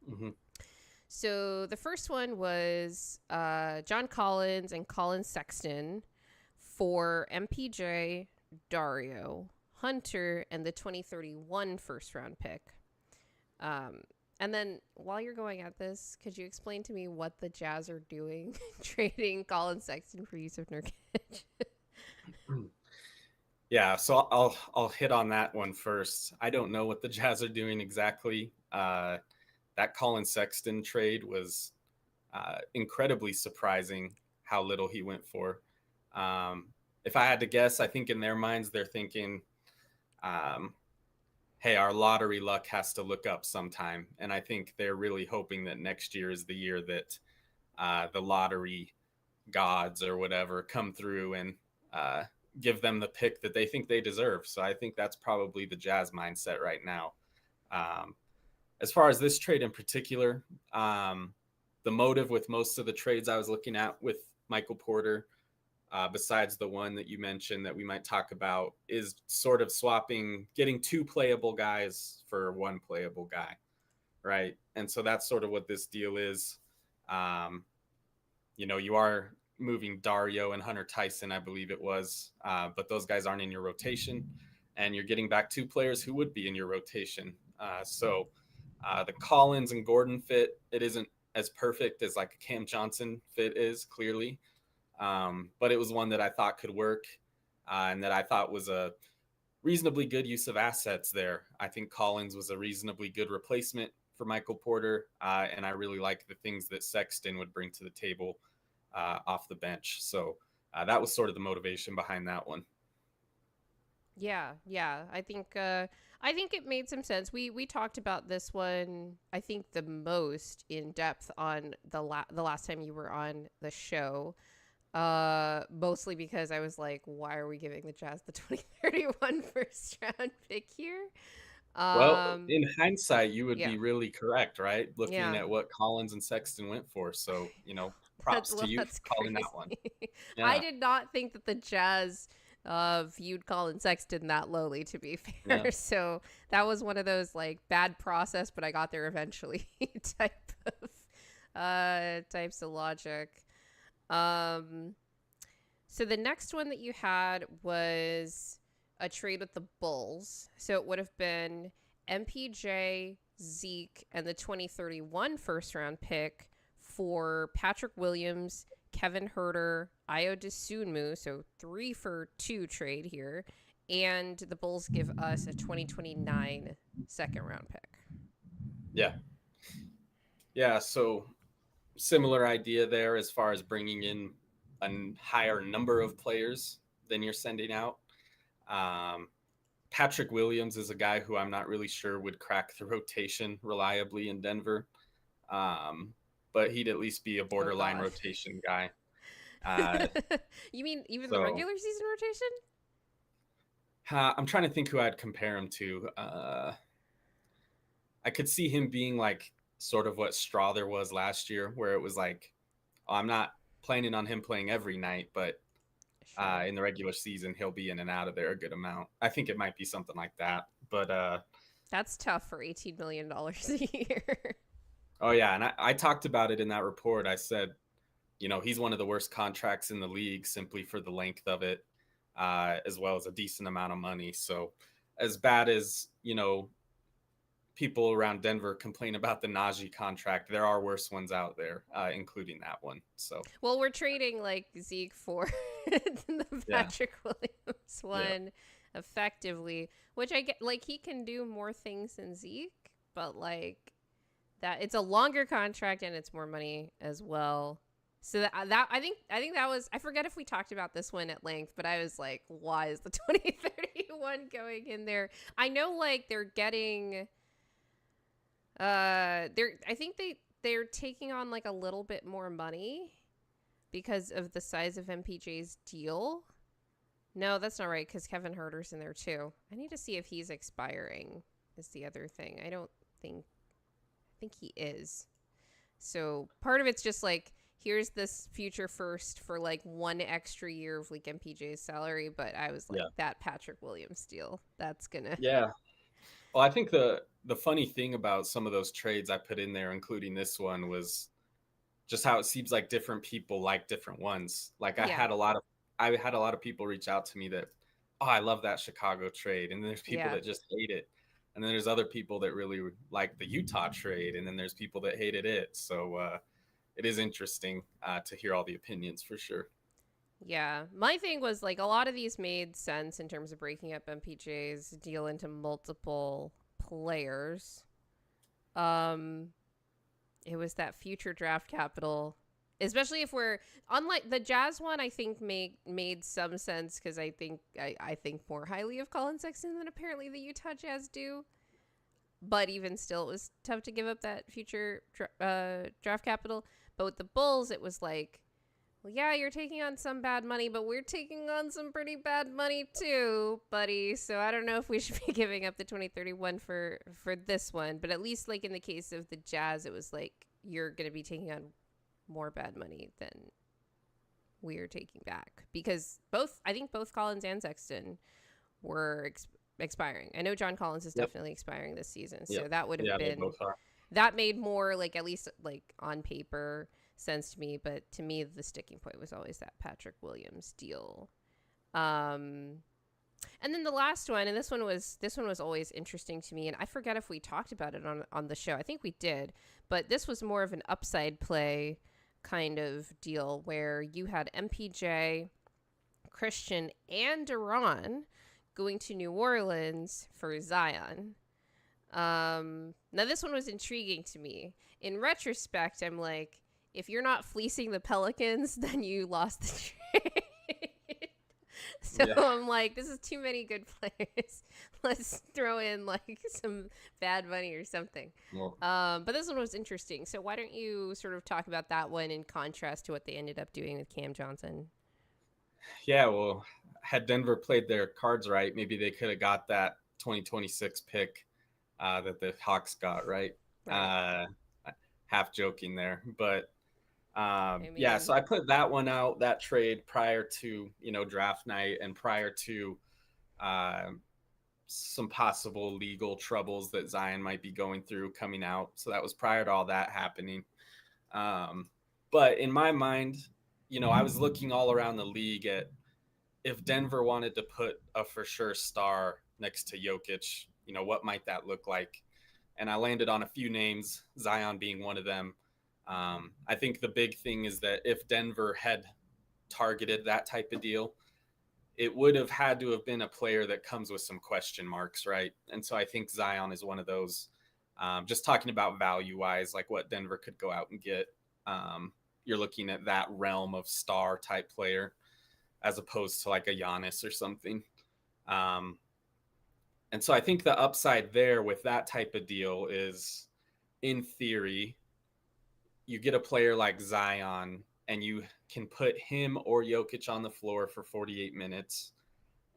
Mm-hmm. So the first one was John Collins and Colin Sexton for MPJ, Dario, Hunter, and the 2031 first round pick. And then while you're going at this, could you explain to me what the Jazz are doing trading Colin Sexton for Jusuf Nurkic? Yeah, so I'll hit on that one first. I don't know what the Jazz are doing exactly. That Colin Sexton trade was incredibly surprising how little he went for. If I had to guess, I think in their minds they're thinking, hey, our lottery luck has to look up sometime. And I think they're really hoping that next year is the year that the lottery gods or whatever come through and give them the pick that they think they deserve. So I think that's probably the Jazz mindset right now. As far as this trade in particular, the motive with most of the trades I was looking at with Michael Porter, besides the one that you mentioned that we might talk about, is sort of getting two playable guys for one playable guy, right? And so that's sort of what this deal is. You are moving Dario and Hunter Tyson, I believe it was, but those guys aren't in your rotation, and you're getting back two players who would be in your rotation. So the Collins and Gordon fit, it isn't as perfect as like a Cam Johnson fit is, clearly, but it was one that I thought could work, and that I thought was a reasonably good use of assets there. I think Collins was a reasonably good replacement for Michael Porter, and I really like the things that Sexton would bring to the table off the bench. So that was sort of the motivation behind that one. Yeah, yeah. I think it made some sense. We talked about this one, I think, the most in depth on the last time you were on the show. Mostly because I was like, why are we giving the Jazz the 2031 first round pick here? Well, in hindsight, you would Yeah. be really correct, right? Looking Yeah. at what Collins and Sexton went for. So, props to you for That's calling crazy. that one. I Yeah. did not think that the Jazz viewed Colin Sexton that lowly, to be fair. Yeah. So that was one of those like bad process, but I got there eventually types of logic. So the next one that you had was a trade with the Bulls. So it would have been MPJ, Zeke, and the 2031 first round pick for Patrick Williams, Kevin Huerter, Ayo Dosunmu, so 3-for-2 trade here, and the Bulls give us a 2029 second round pick. Yeah. Yeah. So similar idea there as far as bringing in a higher number of players than you're sending out. Patrick Williams is a guy who I'm not really sure would crack the rotation reliably in Denver. But he'd at least be a borderline rotation guy. You mean even the regular season rotation? I'm trying to think who I'd compare him to. I could see him being like sort of what Strother was last year, where it was like, oh, I'm not planning on him playing every night, but in the regular season, he'll be in and out of there a good amount. I think it might be something like that. But that's tough for $18 million a year. Oh, yeah. And I talked about it in that report. I said, he's one of the worst contracts in the league simply for the length of it, as well as a decent amount of money. So as bad as, people around Denver complain about the Najee contract, there are worse ones out there, including that one. So, well, we're trading like Zeke for the Patrick Williams one effectively, which I get, like, he can do more things than Zeke, but like that it's a longer contract and it's more money as well. So that I think that was, I forget if we talked about this one at length, but I was like, why is the 2031 going in there? I know, like, they're getting I think they're taking on like a little bit more money because of the size of MPJ's deal. No, that's not right, because Kevin Huerter's in there too. I need to see if he's expiring is the other thing. I think he is. So part of it's just like, here's this future first for like one extra year of like MPJ's salary, but I was like, that Patrick Williams deal, that's gonna. Yeah. Well, I think the funny thing about some of those trades I put in there, including this one, was just how it seems like different people like different ones. Like I had a lot of people reach out to me that, oh, I love that Chicago trade, and then there's people that just hate it, and then there's other people that really like the Utah trade, and then there's people that hated it. So it is interesting to hear all the opinions for sure. Yeah. My thing was like a lot of these made sense in terms of breaking up MPJ's deal into multiple players. Um it was that future draft capital, especially if we're unlike the Jazz one. I think made some sense because I think more highly of Colin Sexton than apparently the Utah Jazz do. But even still, it was tough to give up that future draft capital. But with the Bulls, it was like, well, yeah, you're taking on some bad money, but we're taking on some pretty bad money too, buddy. So I don't know if we should be giving up the 2031 for this one. But at least, like in the case of the Jazz, it was like you're going to be taking on more bad money than we're taking back, because I think both Collins and Sexton were expiring. I know John Collins is definitely expiring this season, so that would have been, that made more, like, at least like on paper, sense to me. But to me, the sticking point was always that Patrick Williams deal. And then the last one, and this one was always interesting to me, and I forget if we talked about it on the show. I think we did, but this was more of an upside play kind of deal where you had MPJ, Christian, and DaRon going to New Orleans for Zion. Now this one was intriguing to me. In retrospect, I'm like, if you're not fleecing the Pelicans, then you lost the trade. So yeah. I'm like, this is too many good players. Let's throw in like some bad money or something. Well, but this one was interesting. So why don't you sort of talk about that one in contrast to what they ended up doing with Cam Johnson? Yeah, well, had Denver played their cards right, maybe they could have got that 2026 pick that the Hawks got, right? Half joking there, but yeah, so I put that one out, that trade, prior to, draft night and prior to some possible legal troubles that Zion might be going through coming out. So that was prior to all that happening. But in my mind, I was looking all around the league at if Denver wanted to put a for sure star next to Jokić, what might that look like? And I landed on a few names, Zion being one of them. I think the big thing is that if Denver had targeted that type of deal, it would have had to have been a player that comes with some question marks, right? And so I think Zion is one of those. Just talking about value-wise, like what Denver could go out and get. You're looking at that realm of star type player as opposed to like a Jonas or something. And so I think the upside there with that type of deal is, in theory, you get a player like Zion and you can put him or Jokić on the floor for 48 minutes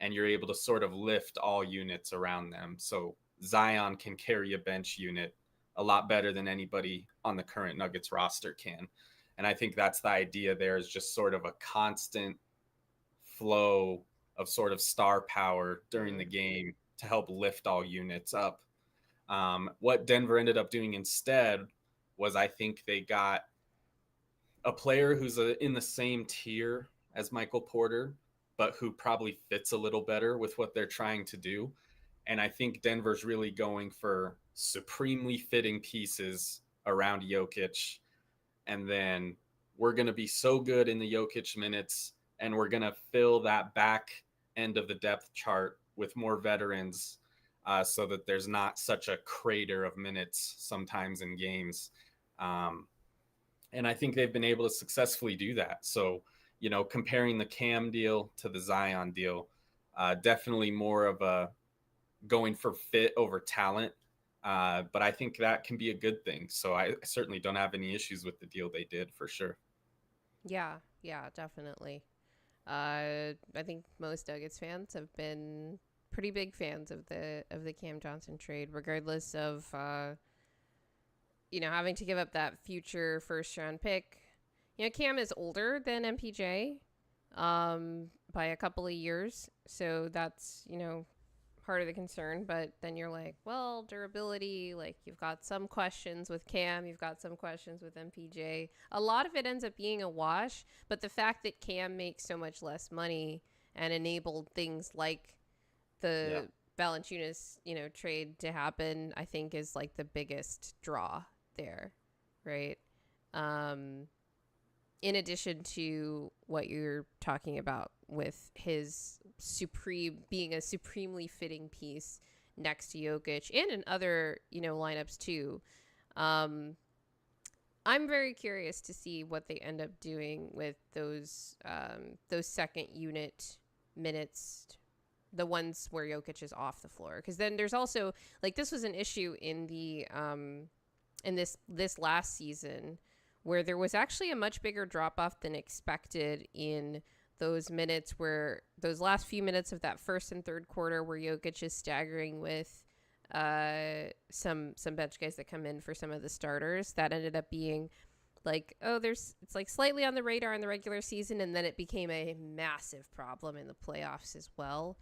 and you're able to sort of lift all units around them. So Zion can carry a bench unit a lot better than anybody on the current Nuggets roster can. And I think that's the idea there, is just sort of a constant flow of sort of star power during the game to help lift all units up. What Denver ended up doing instead was, I think they got a player who's in the same tier as Michael Porter, but who probably fits a little better with what they're trying to do. And I think Denver's really going for supremely fitting pieces around Jokić. And then we're going to be so good in the Jokić minutes, and we're going to fill that back end of the depth chart with more veterans, so that there's not such a crater of minutes sometimes in games. And I think they've been able to successfully do that. So, comparing the Cam deal to the Zion deal, definitely more of a going for fit over talent. But I think that can be a good thing. So I certainly don't have any issues with the deal they did, for sure. Yeah, definitely. I think most Nuggets fans have been pretty big fans of the Cam Johnson trade, regardless of having to give up that future first round pick. Cam is older than MPJ by a couple of years, so that's part of the concern. But then you're like, well, durability, like you've got some questions with Cam, you've got some questions with MPJ. A lot of it ends up being a wash, but the fact that Cam makes so much less money and enabled things like the Valančiūnas, trade to happen, I think is like the biggest draw there, right? in addition to what you're talking about with his being a supremely fitting piece next to Jokić and in other, lineups too. I'm very curious to see what they end up doing with those second unit minutes, the ones where Jokić is off the floor. Because then there's also, like, this was an issue in the in this last season, where there was actually a much bigger drop off than expected in those minutes, where those last few minutes of that first and third quarter where Jokić is staggering with some bench guys that come in for some of the starters. That ended up being like, it's like slightly on the radar in the regular season, and then it became a massive problem in the playoffs as well.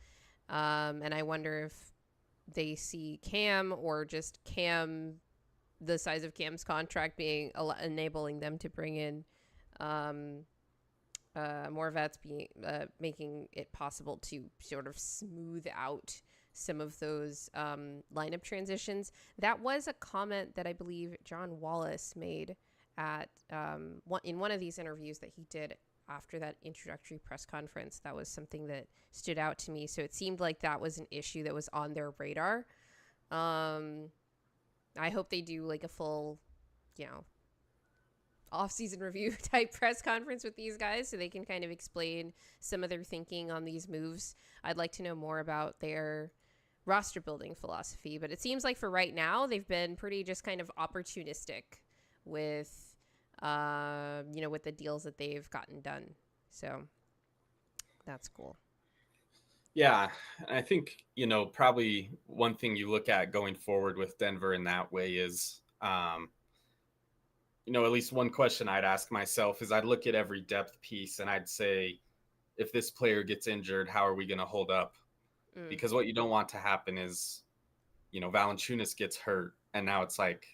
And I wonder if they see Cam, or just Cam, the size of Cam's contract being enabling them to bring in more vets, making it possible to sort of smooth out some of those lineup transitions. That was a comment that I believe John Wallace made at in one of these interviews that he did after that introductory press conference. That was something that stood out to me. So it seemed like that was an issue that was on their radar. I hope they do like a full, off-season review type press conference with these guys so they can kind of explain some of their thinking on these moves. I'd like to know more about their roster building philosophy, but it seems like for right now, they've been pretty just kind of opportunistic with, with the deals that they've gotten done. So that's cool. Yeah, I think, probably one thing you look at going forward with Denver in that way is, at least one question I'd ask myself is I'd look at every depth piece and I'd say, if this player gets injured, how are we going to hold up? Because what you don't want to happen is, Valančiūnas gets hurt, and now it's like,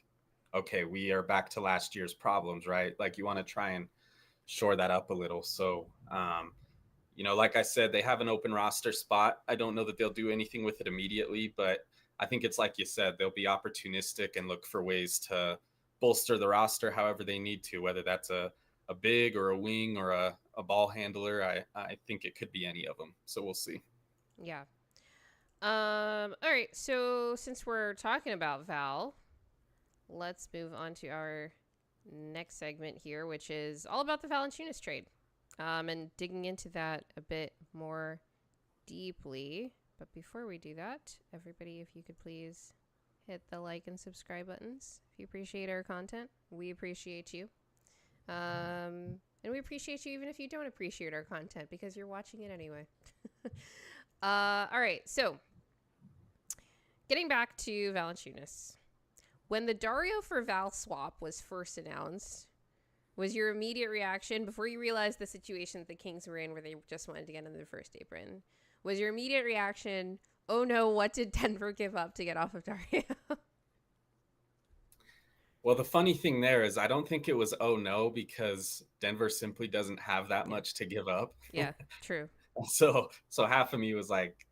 okay, we are back to last year's problems, right? Like, you want to try and shore that up a little. So, like I said, they have an open roster spot. I don't know that they'll do anything with it immediately, but I think it's like you said, they'll be opportunistic and look for ways to bolster the roster however they need to, whether that's a big or a wing or a ball handler. I think it could be any of them. So we'll see. Yeah. All right. So since we're talking about Val, let's move on to our next segment here, which is all about the Valanciunas trade. And digging into that a bit more deeply. But before we do that, everybody, if you could please hit the like and subscribe buttons. If you appreciate our content, we appreciate you. And we appreciate you even if you don't appreciate our content, because you're watching it anyway. All right, so getting back to Valanciunas. When the Dario for Val swap was first announced, was your immediate reaction, before you realized the situation that the Kings were in where they just wanted to get into the first apron, was your immediate reaction, oh no, what did Denver give up to get off of Dario? Well, the funny thing there is I don't think it was oh no, because Denver simply doesn't have that much to give up. Yeah, true. So half of me was like,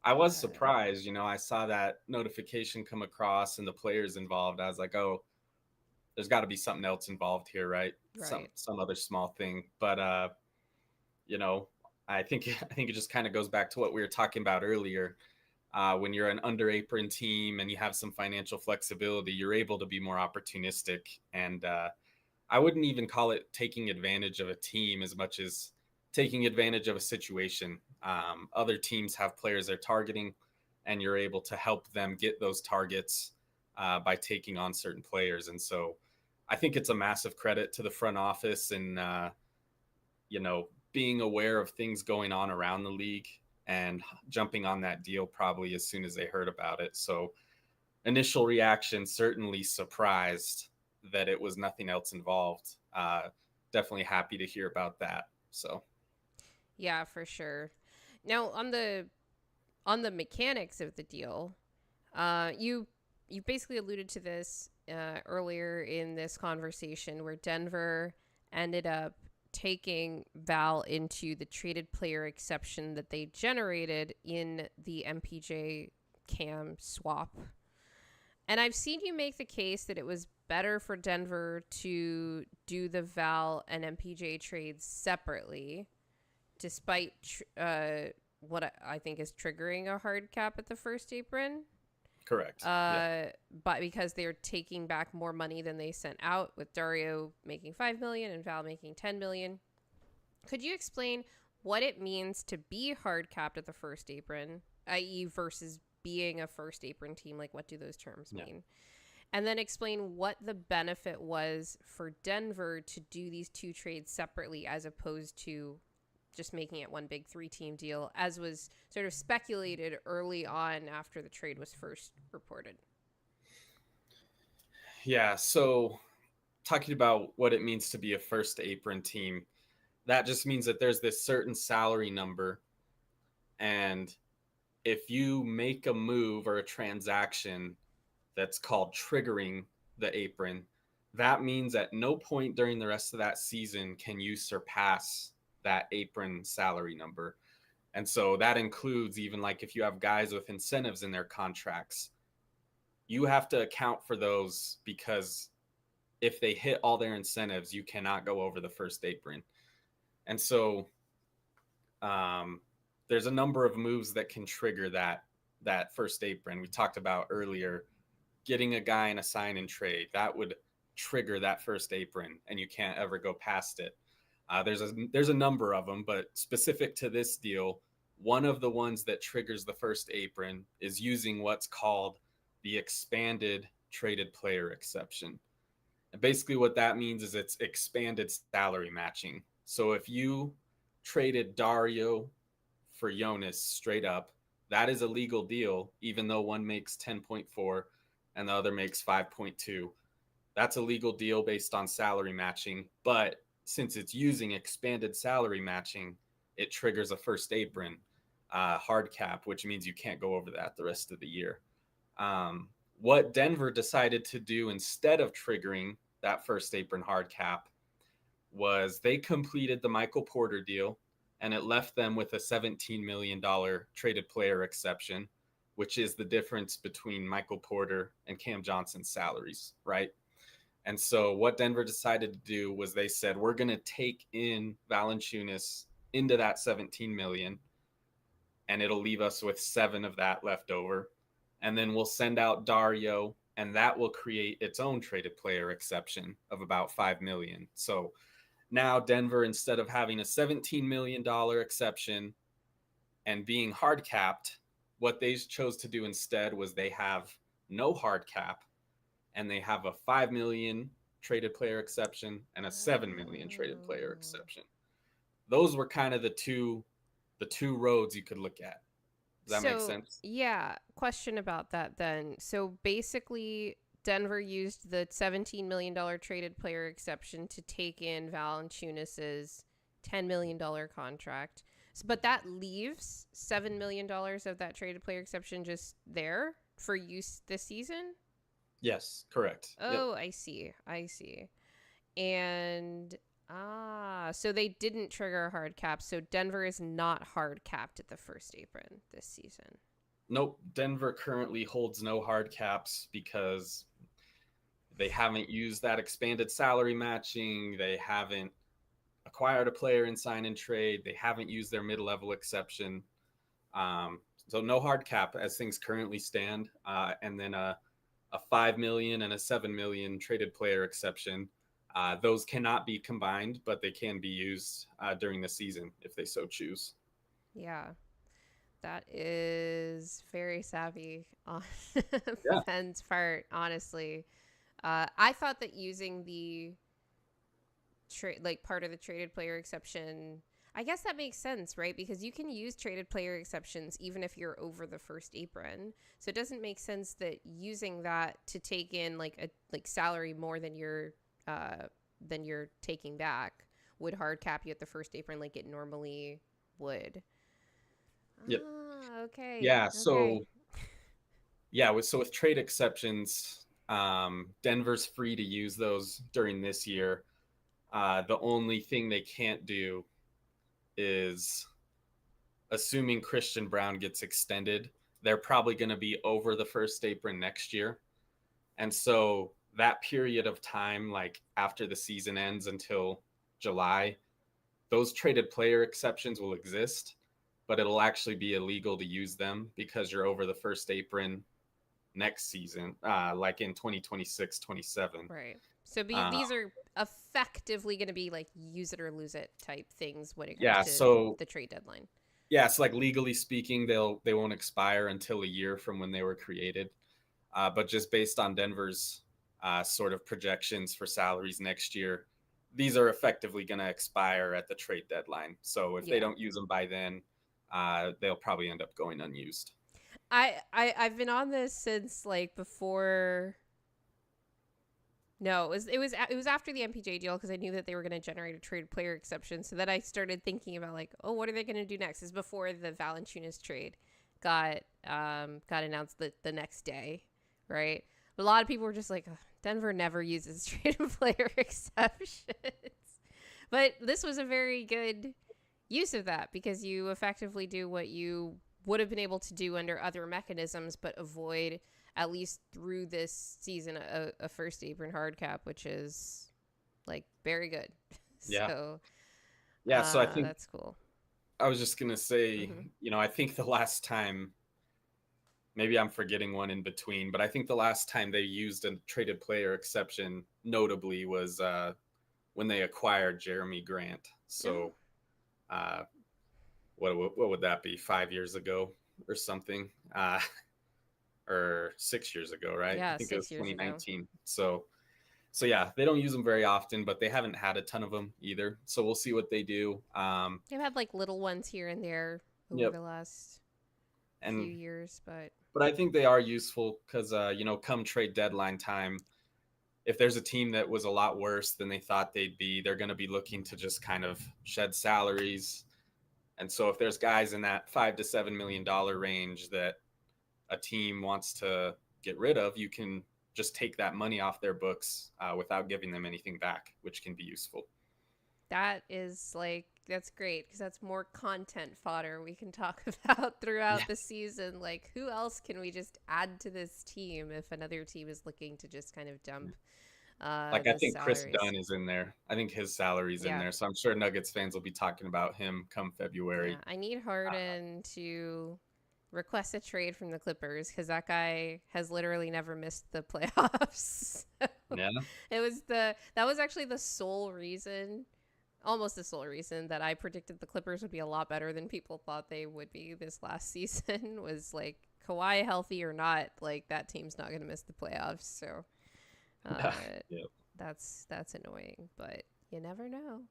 I was surprised, I saw that notification come across and the players involved. I was like, oh, there's got to be something else involved here, right? Some other small thing. But I think it just kind of goes back to what we were talking about earlier. When you're an under apron team and you have some financial flexibility, you're able to be more opportunistic. And I wouldn't even call it taking advantage of a team as much as taking advantage of a situation. Other teams have players they're targeting, and you're able to help them get those targets by taking on certain players. And so I think it's a massive credit to the front office and, being aware of things going on around the league and jumping on that deal probably as soon as they heard about it. So initial reaction, certainly surprised that it was nothing else involved. Definitely happy to hear about that. So. Yeah, for sure. Now on the mechanics of the deal, you basically alluded to this earlier in this conversation, where Denver ended up taking Val into the traded player exception that they generated in the MPJ Cam swap. And I've seen you make the case that it was better for Denver to do the Val and MPJ trades separately, despite what I think is triggering a hard cap at the first apron. Correct. But because they're taking back more money than they sent out, with Dario making $5 million and Val making $10 million. Could you explain what it means to be hard capped at the first apron, i.e. versus being a first apron team? Like, what do those terms mean? And then explain what the benefit was for Denver to do these two trades separately as opposed to just making it one big 3-team deal, as was sort of speculated early on after the trade was first reported. Yeah, so talking about what it means to be a first apron team, that just means that there's this certain salary number, and if you make a move or a transaction that's called triggering the apron, that means at no point during the rest of that season can you surpass that apron salary number. And so that includes even like if you have guys with incentives in their contracts, you have to account for those, because if they hit all their incentives, you cannot go over the first apron. And so there's a number of moves that can trigger that first apron. We talked about earlier, getting a guy in a sign and trade, that would trigger that first apron, and you can't ever go past it. There's a number of them, but specific to this deal, one of the ones that triggers the first apron is using what's called the expanded traded player exception. And basically what that means is it's expanded salary matching. So if you traded Dario for Jonas straight up, that is a legal deal, even though one makes 10.4 and the other makes 5.2. That's a legal deal based on salary matching, but since it's using expanded salary matching, it triggers a first apron hard cap, which means you can't go over that the rest of the year. What Denver decided to do instead of triggering that first apron hard cap was they completed the Michael Porter deal, and it left them with a $17 million traded player exception, which is the difference between Michael Porter and Cam Johnson's salaries, right? And so what Denver decided to do was they said, we're going to take in Valančiūnas into that 17 million, and it'll leave us with 7 of that left over. And then we'll send out Dario, and that will create its own traded player exception of about 5 million. So now Denver, instead of having a $17 million exception and being hard capped, what they chose to do instead was they have no hard cap, and they have a 5 million traded player exception and a 7 million traded player exception. Those were kind of the two roads you could look at. Does that make sense? Yeah. Question about that then. So basically, Denver used the $17 million traded player exception to take in Valanciunas' $10 million contract. But that leaves $7 million of that traded player exception just there for use this season? Yes, correct. Oh, yep. I see. And so they didn't trigger a hard cap. So Denver is not hard capped at the first apron this season. Nope. Denver currently holds no hard caps because they haven't used that expanded salary matching. They haven't acquired a player in sign and trade. They haven't used their mid-level exception. So no hard cap as things currently stand. And then a 5 million and a 7 million traded player exception. Those cannot be combined, but they can be used during the season if they so choose. Yeah, that is very savvy on Ben's part, honestly. I thought that using the part of the traded player exception, I guess that makes sense, right? Because you can use traded player exceptions even if you're over the first apron. So it doesn't make sense that using that to take in like salary more than you're taking back would hard cap you at the first apron like it normally would. Yep. Okay. Yeah. Okay. So with trade exceptions, Denver's free to use those during this year. The only thing they can't do is, assuming Christian Braun gets extended, they're probably going to be over the first apron next year. And so that period of time, like after the season ends until July, those traded player exceptions will exist, but it'll actually be illegal to use them because you're over the first apron next season, like in 2026, 27. Right. So Uh, these are effectively going to be like use it or lose it type things when it comes yeah. to So the trade deadline. yeah, so like legally speaking, they won't expire until a year from when they were created. But just based on Denver's sort of projections for salaries next year, these are effectively going to expire at the trade deadline. So if they don't use them by then, they'll probably end up going unused. I've been on this since like before. No, it was after the MPJ deal because I knew that they were going to generate a trade player exception. So then I started thinking about like, oh, what are they going to do next? Is before the Valančiūnas trade got announced the next day, right? But a lot of people were just like, oh, Denver never uses trade player exceptions. But this was a very good use of that because you effectively do what you would have been able to do under other mechanisms, but avoid, at least through this season, a first apron hard cap, which is like very good. Yeah. So, yeah. So I think that's cool. I was just going to say, I think the last time, maybe I'm forgetting one in between, but I think the last time they used a traded player exception notably was when they acquired Jeremy Grant. So what would that be? 5 years ago or something? Or 6 years ago, right? Yeah, I think it was 2019. So yeah, they don't use them very often, but they haven't had a ton of them either. So we'll see what they do. They've had like little ones here and there over the last few years, but I think they are useful because come trade deadline time, if there's a team that was a lot worse than they thought they'd be, they're going to be looking to just kind of shed salaries. And so if there's guys in that $5 to $7 million range that a team wants to get rid of, you can just take that money off their books without giving them anything back, which can be useful. That's great because that's more content fodder we can talk about throughout the season. Like, who else can we just add to this team if another team is looking to just kind of dump I think salaries? Chris Dunn is in there. I think his salary's in there. So I'm sure Nuggets fans will be talking about him come February. Yeah, I need Harden to request a trade from the Clippers because that guy has literally never missed the playoffs. That was actually the sole reason, almost the sole reason, that I predicted the Clippers would be a lot better than people thought they would be this last season. Was like, Kawhi healthy or not, like that team's not going to miss the playoffs. So that's annoying, but you never know.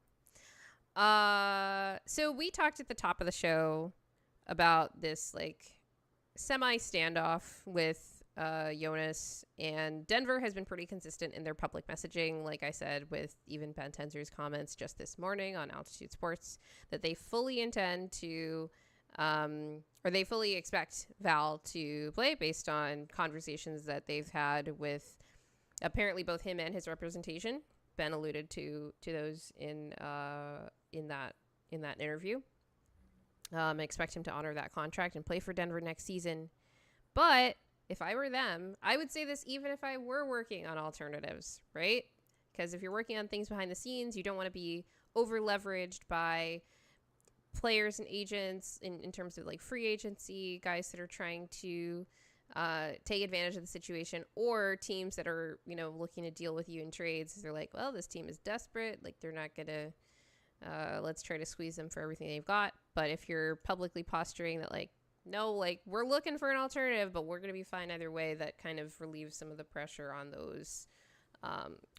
So we talked at the top of the show about this like semi standoff with Jonas, and Denver has been pretty consistent in their public messaging, like I said, with even Ben Tenzer's comments just this morning on Altitude Sports, that they fully intend to or they fully expect Val to play based on conversations that they've had with apparently both him and his representation. Ben alluded to those in that interview. I expect him to honor that contract and play for Denver next season. But if I were them, I would say this even if I were working on alternatives, right? Because if you're working on things behind the scenes, you don't want to be over leveraged by players and agents in terms of like free agency, guys that are trying to take advantage of the situation, or teams that are, looking to deal with you in trades. They're like, well, this team is desperate. Like, they're not going to, let's try to squeeze them for everything they've got. But if you're publicly posturing that, like, no, like, we're looking for an alternative, but we're going to be fine either way, that kind of relieves some of the pressure on those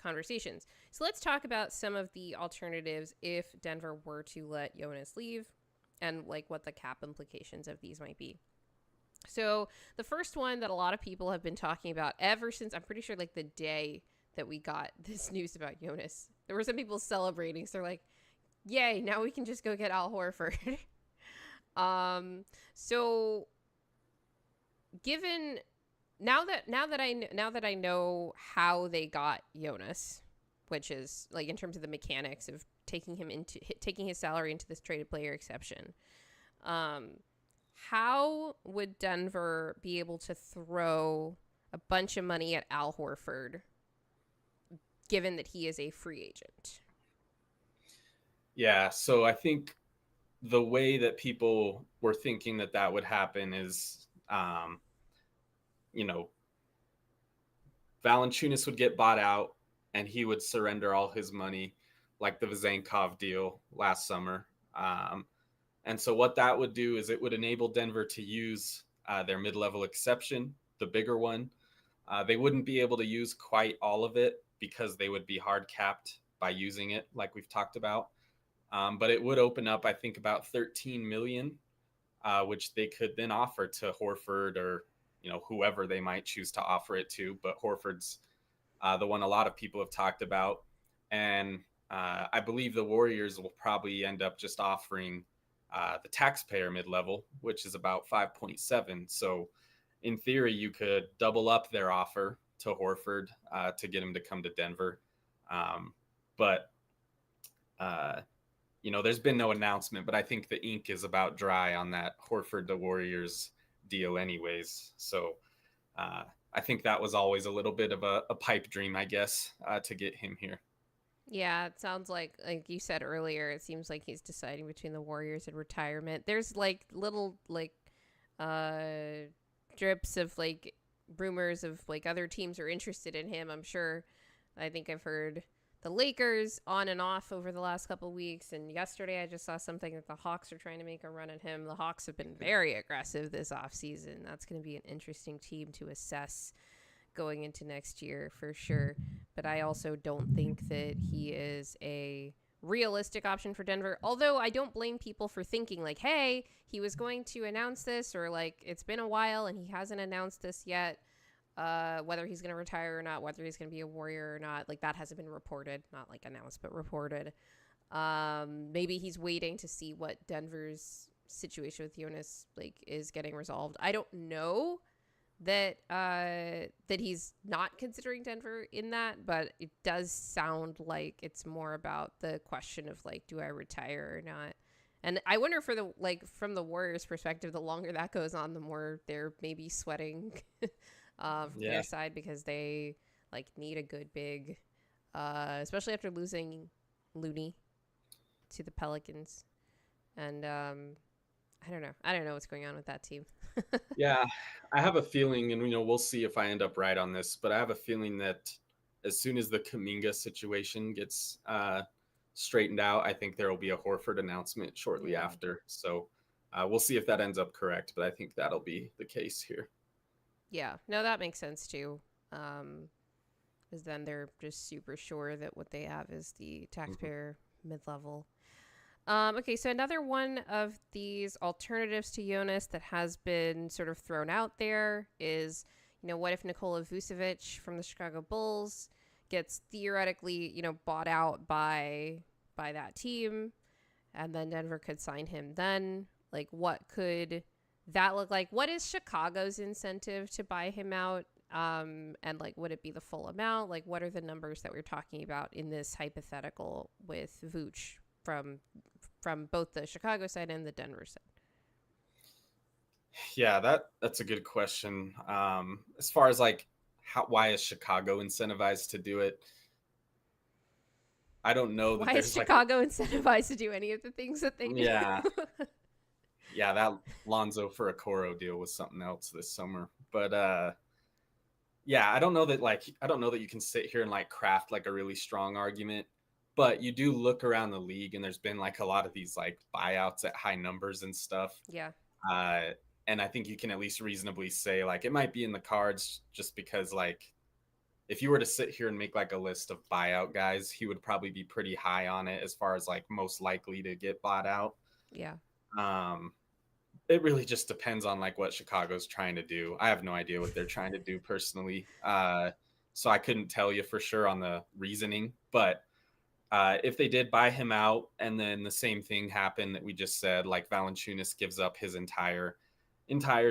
conversations. So let's talk about some of the alternatives if Denver were to let Jonas leave and, like, what the cap implications of these might be. So the first one that a lot of people have been talking about ever since, I'm pretty sure, like, the day that we got this news about Jonas, there were some people celebrating. So they're like, yay, now we can just go get Al Horford. So given now that I know how they got Jonas, which is like in terms of the mechanics of taking his salary into this traded player exception, how would Denver be able to throw a bunch of money at Al Horford given that he is a free agent? Yeah, so I think the way that people were thinking that would happen is, you know, Valanciunas would get bought out and he would surrender all his money, like the Vazankov deal last summer. And so what that would do is it would enable Denver to use their mid-level exception, the bigger one. They wouldn't be able to use quite all of it because they would be hard capped by using it, like we've talked about. But it would open up, I think, about $13 million, which they could then offer to Horford or whoever they might choose to offer it to. But Horford's the one a lot of people have talked about, and I believe the Warriors will probably end up just offering the taxpayer mid-level, which is about 5.7. So in theory, you could double up their offer to Horford to get him to come to Denver. But there's been no announcement, but I think the ink is about dry on that Horford to Warriors deal anyways. So I think that was always a little bit of a pipe dream, I guess, to get him here. Yeah, it sounds like you said earlier, it seems like he's deciding between the Warriors and retirement. There's like little drips of like rumors of like other teams are interested in him. I'm sure. I think I've heard the Lakers on and off over the last couple of weeks, and yesterday I just saw something that the Hawks are trying to make a run at him. The Hawks have been very aggressive this offseason. That's going to be an interesting team to assess going into next year for sure. But I also don't think that he is a realistic option for Denver. Although I don't blame people for thinking like, hey, he was going to announce this, or like it's been a while and he hasn't announced this yet. Whether he's going to retire or not, whether he's going to be a Warrior or not, like that hasn't been reported, not like announced, but reported. Maybe he's waiting to see what Denver's situation with Jonas like is getting resolved. I don't know that he's not considering Denver in that, but it does sound like it's more about the question of like, do I retire or not? And I wonder from the Warriors' perspective, the longer that goes on, the more they're maybe sweating from their side, because they like need a good big, especially after losing Looney to the Pelicans. And I don't know what's going on with that team. Yeah, I have a feeling, and we'll see if I end up right on this, but I have a feeling that as soon as the Kuminga situation gets straightened out, I think there will be a Horford announcement shortly after. So we'll see if that ends up correct, but I think that'll be the case here. Yeah, no, that makes sense too. Because then they're just super sure that what they have is the taxpayer mid-level. Okay, so another one of these alternatives to Jonas that has been sort of thrown out there is, what if Nikola Vučević from the Chicago Bulls gets theoretically, bought out by that team, and then Denver could sign him then? Like, what could that look like? What is Chicago's incentive to buy him out? And like, would it be the full amount? Like, what are the numbers that we're talking about in this hypothetical with Vooch from both the Chicago side and the Denver side? Yeah, that's a good question. As far as like why is Chicago incentivized to do it? I don't know. Why is Chicago incentivized to do any of the things that they do? Yeah. Yeah, that Lonzo for a Coro deal was something else this summer. But I don't know that you can sit here and like craft like a really strong argument. But you do look around the league, and there's been like a lot of these like buyouts at high numbers and stuff. Yeah. And I think you can at least reasonably say like it might be in the cards, just because like if you were to sit here and make like a list of buyout guys, he would probably be pretty high on it as far as like most likely to get bought out. Yeah. It really just depends on like what Chicago's trying to do. I have no idea what they're trying to do personally. So I couldn't tell you for sure on the reasoning, but if they did buy him out and then the same thing happened that we just said, like Valančiūnas gives up his entire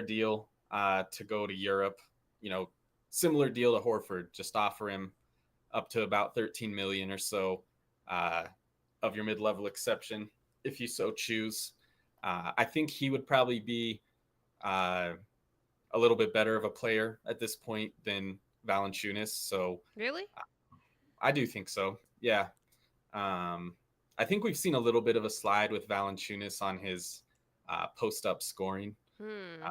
deal to go to Europe, similar deal to Horford, just offer him up to about 13 million or so of your mid-level exception if you so choose. I think he would probably be a little bit better of a player at this point than Valančiūnas. So really, I do think so. Yeah. I think we've seen a little bit of a slide with Valančiūnas on his post-up scoring. Hmm.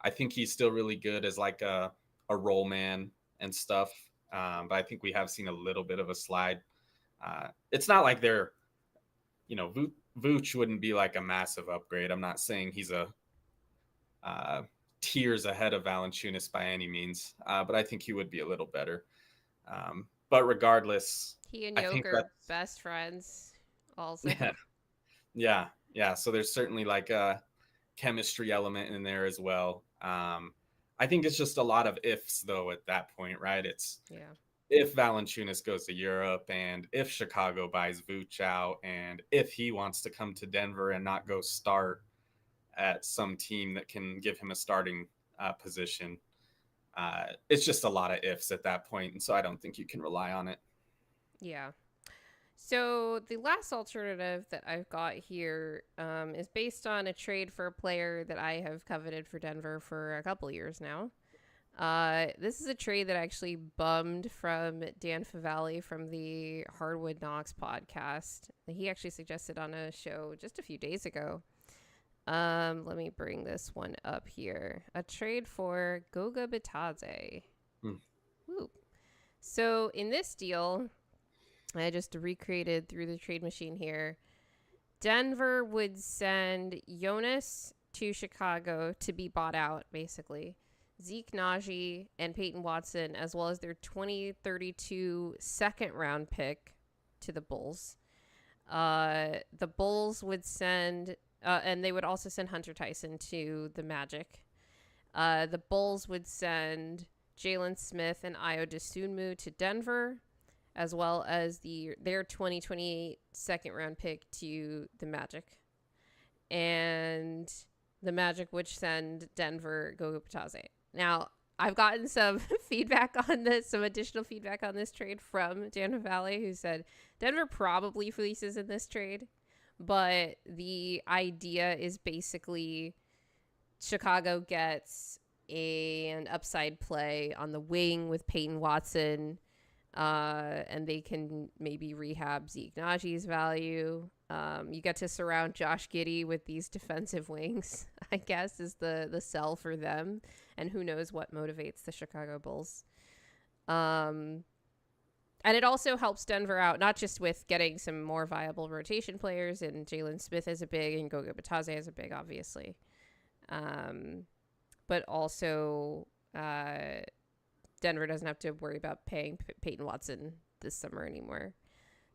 I think he's still really good as like a roll man and stuff. But I think we have seen a little bit of a slide. It's not like they're, Vuč wouldn't be like a massive upgrade. I'm not saying he's a tiers ahead of Valančiūnas by any means, but I think he would be a little better. But regardless, He and I think Jokić that's are best friends also. yeah. So there's certainly like a chemistry element in there as well. I think it's just a lot of ifs though at that point, right? It's Yeah. if Valanciunas goes to Europe and if Chicago buys Vooch out and if he wants to come to Denver and not go start at some team that can give him a starting position. It's just a lot of ifs at that point, and so I don't think you can rely on it. Yeah. So the last alternative that I've got here is based on a trade for a player that I have coveted for Denver for a couple years now. This is a trade that actually bummed from Dan Favale from the Hardwood Knocks podcast. He actually suggested on a show just a few days ago. Let me bring this one up here. A trade for Goga Bitadze. Woo. So in this deal, I just recreated through the trade machine here. Denver would send Jonas to Chicago to be bought out, basically. Zeke Naji and Peyton Watson, as well as their 2032 second round pick to the Bulls. The Bulls would send, and they would also send Hunter Tyson to the Magic. The Bulls would send Jalen Smith and Ayo Dosunmu to Denver, as well as their 2028 second round pick to the Magic. And the Magic would send Denver Goga Bitadze. Now, I've gotten some feedback on this, some additional feedback on this trade from Dan Favale, who said Denver probably fleeces in this trade, but the idea is basically Chicago gets an upside play on the wing with Peyton Watson, and they can maybe rehab Zeke Naji's value. You get to surround Josh Giddey with these defensive wings, I guess, is the sell for them. And who knows what motivates the Chicago Bulls. And it also helps Denver out, not just with getting some more viable rotation players, and Jalen Smith is a big, and Goga Bitadze is a big, obviously. But also Denver doesn't have to worry about paying Peyton Watson this summer anymore.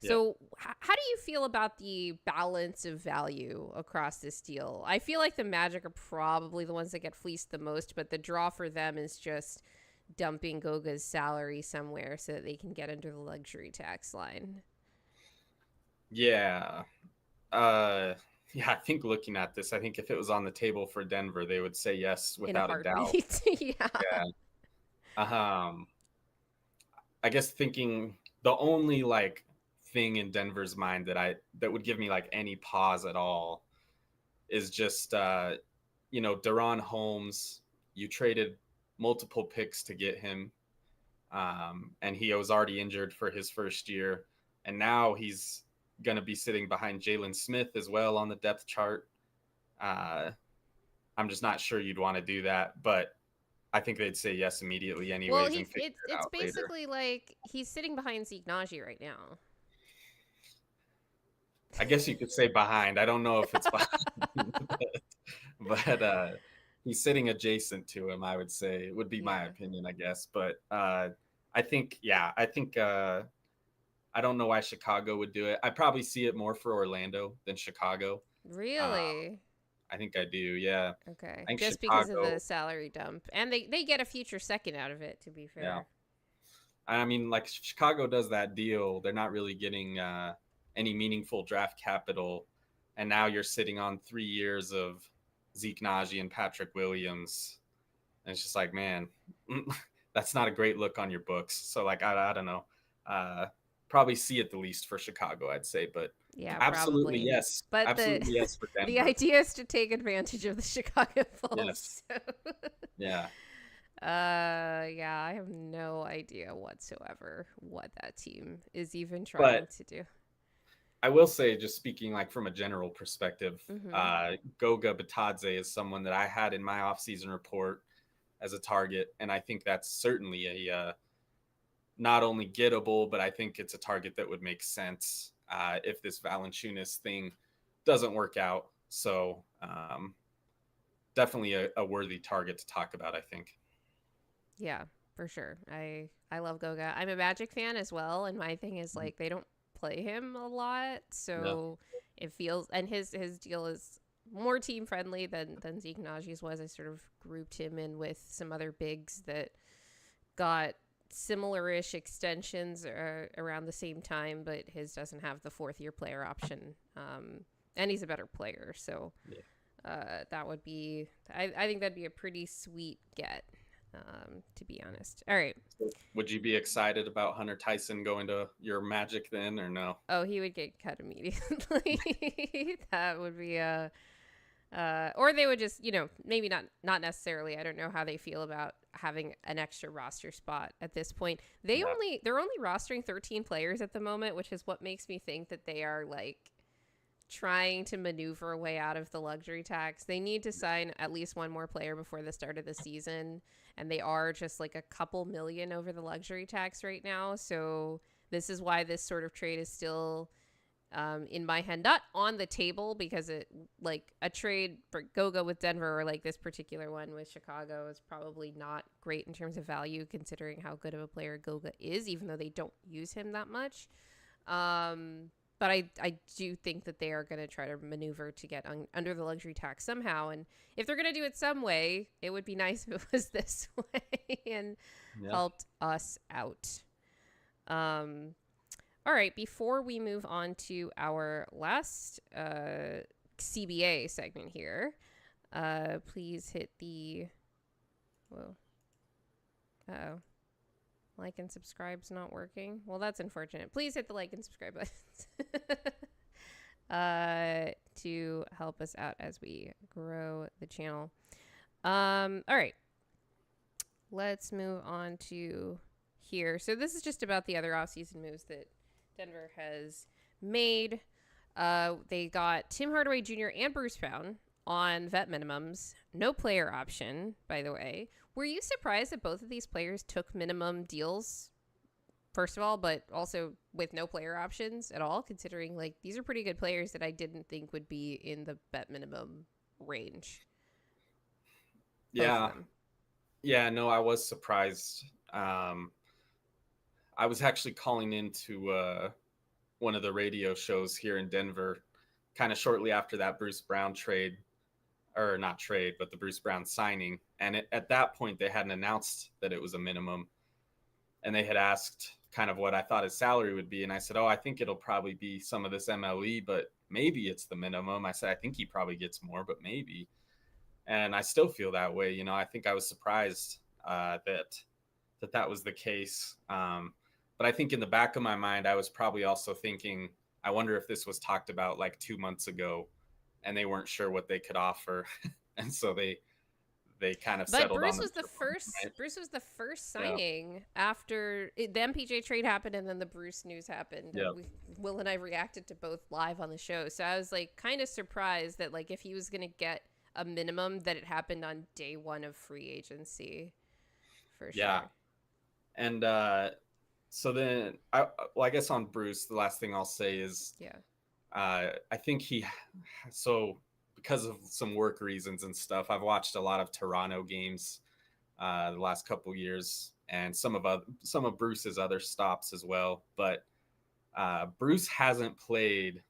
Yeah. So how do you feel about the balance of value across this deal? I feel like the Magic are probably the ones that get fleeced the most, but the draw for them is just dumping Goga's salary somewhere so that they can get under the luxury tax line. Yeah. I think looking at this, I think if it was on the table for Denver, they would say yes without a doubt. Yeah. I guess thinking the only thing in Denver's mind that would give me any pause at all is just DaRon Holmes. You traded multiple picks to get him, and he was already injured for his first year, and now he's gonna be sitting behind Jalen Smith as well on the depth chart. I'm just not sure you'd want to do that, but I think they'd say yes immediately anyways. Well, it's basically later. Like he's sitting behind Zeke Naji right now. I guess you could say behind. I don't know if it's behind, but he's sitting adjacent to him, I would say. It would be my opinion, I guess. But I think I don't know why Chicago would do it. I probably see it more for Orlando than Chicago. Really? I think I do, yeah. Okay. Just Chicago, because of the salary dump. And they get a future second out of it, to be fair. Yeah. I mean, Chicago does that deal. They're not really getting any meaningful draft capital. And now you're sitting on 3 years of Zeke Naji and Patrick Williams. And it's just man, that's not a great look on your books. So I don't know. Probably see it the least for Chicago, I'd say, but yeah, absolutely probably. Yes. But absolutely yes for Denver. The idea is to take advantage of the Chicago Bulls. Yes. So. Yeah. Yeah, I have no idea whatsoever what that team is even trying But to do. I will say, just speaking like from a general perspective, Mm-hmm. Goga Bitadze is someone that I had in my offseason report as a target, and I think that's certainly a not only gettable, but I think it's a target that would make sense if this Valančiūnas thing doesn't work out. So definitely a worthy target to talk about, I think. Yeah, for sure. I love Goga. I'm a Magic fan as well, and my thing is like they don't play him a lot, Yeah. so it feels and his deal is more team friendly than Zeke Naji's was. I sort of grouped him in with some other bigs that got similar-ish extensions around the same time, but his doesn't have the fourth year player option. And he's a better player, so Yeah. that would be I think that'd be a pretty sweet get. To be honest. All right. So would you be excited about Hunter Tyson going to your Magic then, or no? Oh, he would get cut immediately. That would be a or they would just, maybe not necessarily. I don't know how they feel about having an extra roster spot at this point. Yeah. They're only rostering 13 players at the moment, which is what makes me think that they are like trying to maneuver a way out of the luxury tax. They need to sign at least one more player before the start of the season, and they are just like a couple million over the luxury tax right now. So this is why this sort of trade is still in my head, not on the table, because it like a trade for Goga with Denver or like this particular one with Chicago is probably not great in terms of value considering how good of a player Goga is, even though they don't use him that much. But I do think that they are going to try to maneuver to get under the luxury tax somehow. And if they're going to do it some way, it would be nice if it was this way and Yeah. helped us out. All right, before we move on to our last CBA segment here, please hit the... Whoa. Uh-oh. Like and subscribe's not working. Well, that's unfortunate. Please hit the like and subscribe buttons to help us out as we grow the channel. All right. Let's move on to here. So this is just about the other offseason moves that Denver has made. They got Tim Hardaway Jr. and Bruce Brown on vet minimums. No player option, by the way. Were you surprised that both of these players took minimum deals, first of all, but also with no player options at all, considering like these are pretty good players that I didn't think would be in the vet minimum range? Both of Yeah. them. Yeah. No, I was surprised. I was actually calling into one of the radio shows here in Denver kind of shortly after that Bruce Brown trade, or not trade, but the Bruce Brown signing. And at that point, they hadn't announced that it was a minimum. And they had asked kind of what I thought his salary would be. And I said, oh, I think it'll probably be some of this MLE, but maybe it's the minimum. I said, I think he probably gets more, but maybe. And I still feel that way. You know, I think I was surprised that was the case. But I think in the back of my mind, I was probably also thinking, I wonder if this was talked about like 2 months ago and they weren't sure what they could offer. And so they kind of But settled on Bruce them. was the first. Bruce was the first Yeah. signing after the MPJ trade happened, and then the Bruce news happened. Yeah. And Will and I reacted to both live on the show, so I was like kind of surprised that like if he was gonna get a minimum, that it happened on day one of free agency, for Yeah. sure. And so then I guess on Bruce, the last thing I'll say is Yeah. I think so because of some work reasons and stuff, I've watched a lot of Toronto games the last couple years and some of Bruce's other stops as well. But Bruce hasn't played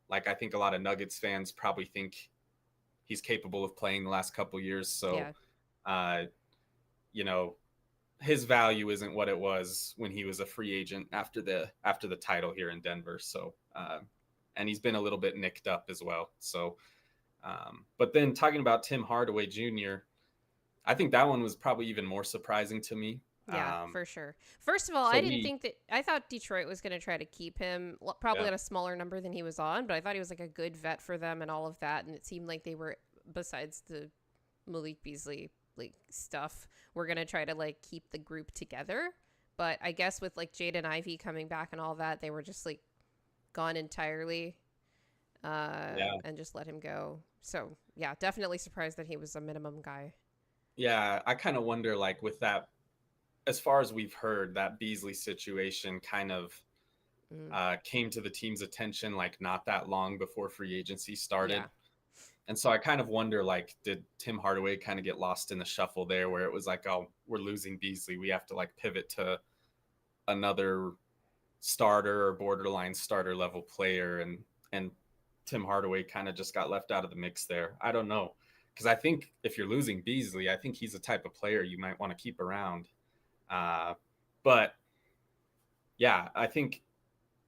like I think a lot of Nuggets fans probably think he's capable of playing the last couple years. So, Yeah. you know, his value isn't what it was when he was a free agent after the title here in Denver. So, and he's been a little bit nicked up as well. So, but then talking about Tim Hardaway Jr., I think that one was probably even more surprising to me. Yeah, for sure. First of all, So I thought Detroit was going to try to keep him probably yeah, at a smaller number than he was on, but I thought he was like a good vet for them and all of that. And it seemed like they were, besides the Malik Beasley like stuff, we're going to try to like keep the group together. But I guess with like Jaden Ivey coming back and all that, they were just like gone entirely and just let him go. So yeah, definitely surprised that he was a minimum guy. Yeah, I kind of wonder, like, with that, as far as we've heard, that Beasley situation kind of came to the team's attention like not that long before free agency started. Yeah. And so I kind of wonder, like, did Tim Hardaway kind of get lost in the shuffle there where it was like, oh, we're losing Beasley. We have to like pivot to another starter or borderline starter level player. And Tim Hardaway kind of just got left out of the mix there. I don't know. Because I think if you're losing Beasley, I think he's the type of player you might want to keep around. But yeah, I think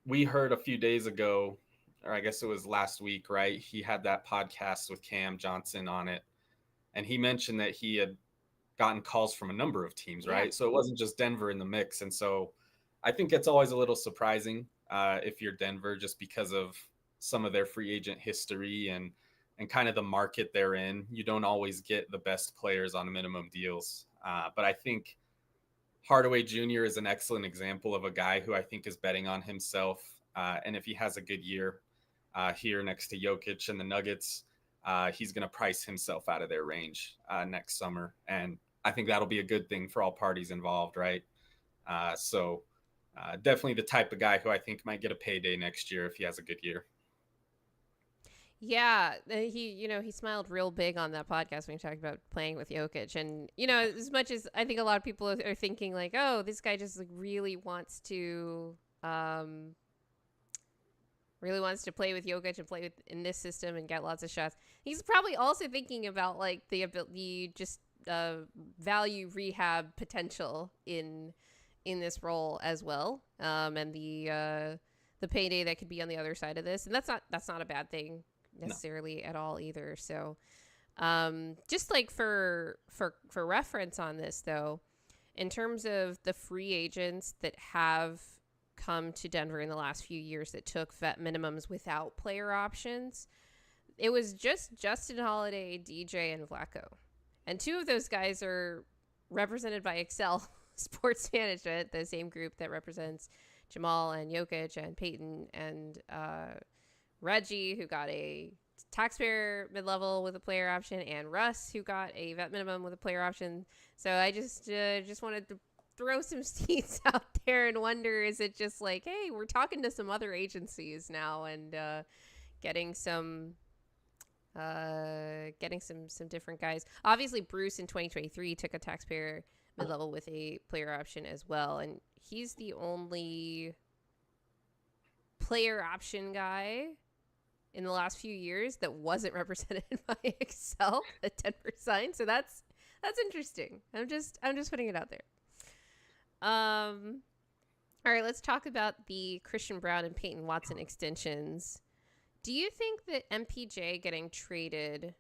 we heard a few days ago, or I guess it was last week, right? He had that podcast with Cam Johnson on it. And he mentioned that he had gotten calls from a number of teams, right? Yeah. So it wasn't just Denver in the mix. And so I think it's always a little surprising if you're Denver, just because of some of their free agent history and kind of the market they're in. You don't always get the best players on minimum deals. But I think Hardaway Jr. is an excellent example of a guy who I think is betting on himself. And if he has a good year here next to Jokić and the Nuggets, he's going to price himself out of their range next summer. And I think that'll be a good thing for all parties involved, right? So definitely the type of guy who I think might get a payday next year if he has a good year. Yeah, he smiled real big on that podcast when he talked about playing with Jokić. And, as much as I think a lot of people are thinking like, oh, this guy just like really wants to play with Jokić and play in this system and get lots of shots. He's probably also thinking about like the ability, just value rehab potential in this role as well. And the payday that could be on the other side of this. And that's not a bad thing necessarily at all either. So just like for reference on this though, in terms of the free agents that have come to Denver in the last few years that took vet minimums without player options, it was just Justin Holiday, DJ, and Vlatko. And two of those guys are represented by Excel Sports Management, the same group that represents Jamal and Jokić and Peyton and Reggie, who got a taxpayer mid-level with a player option, and Russ, who got a vet minimum with a player option. So I just wanted to throw some seeds out there and wonder, is it just like, hey, we're talking to some other agencies now and getting some different guys. Obviously, Bruce in 2023 took a taxpayer mid-level with a player option as well, and he's the only player option guy in the last few years that wasn't represented by Excel at 10%. So that's interesting. I'm just putting it out there. All right, let's talk about the Christian Braun and Peyton Watson extensions. Do you think that MPJ getting traded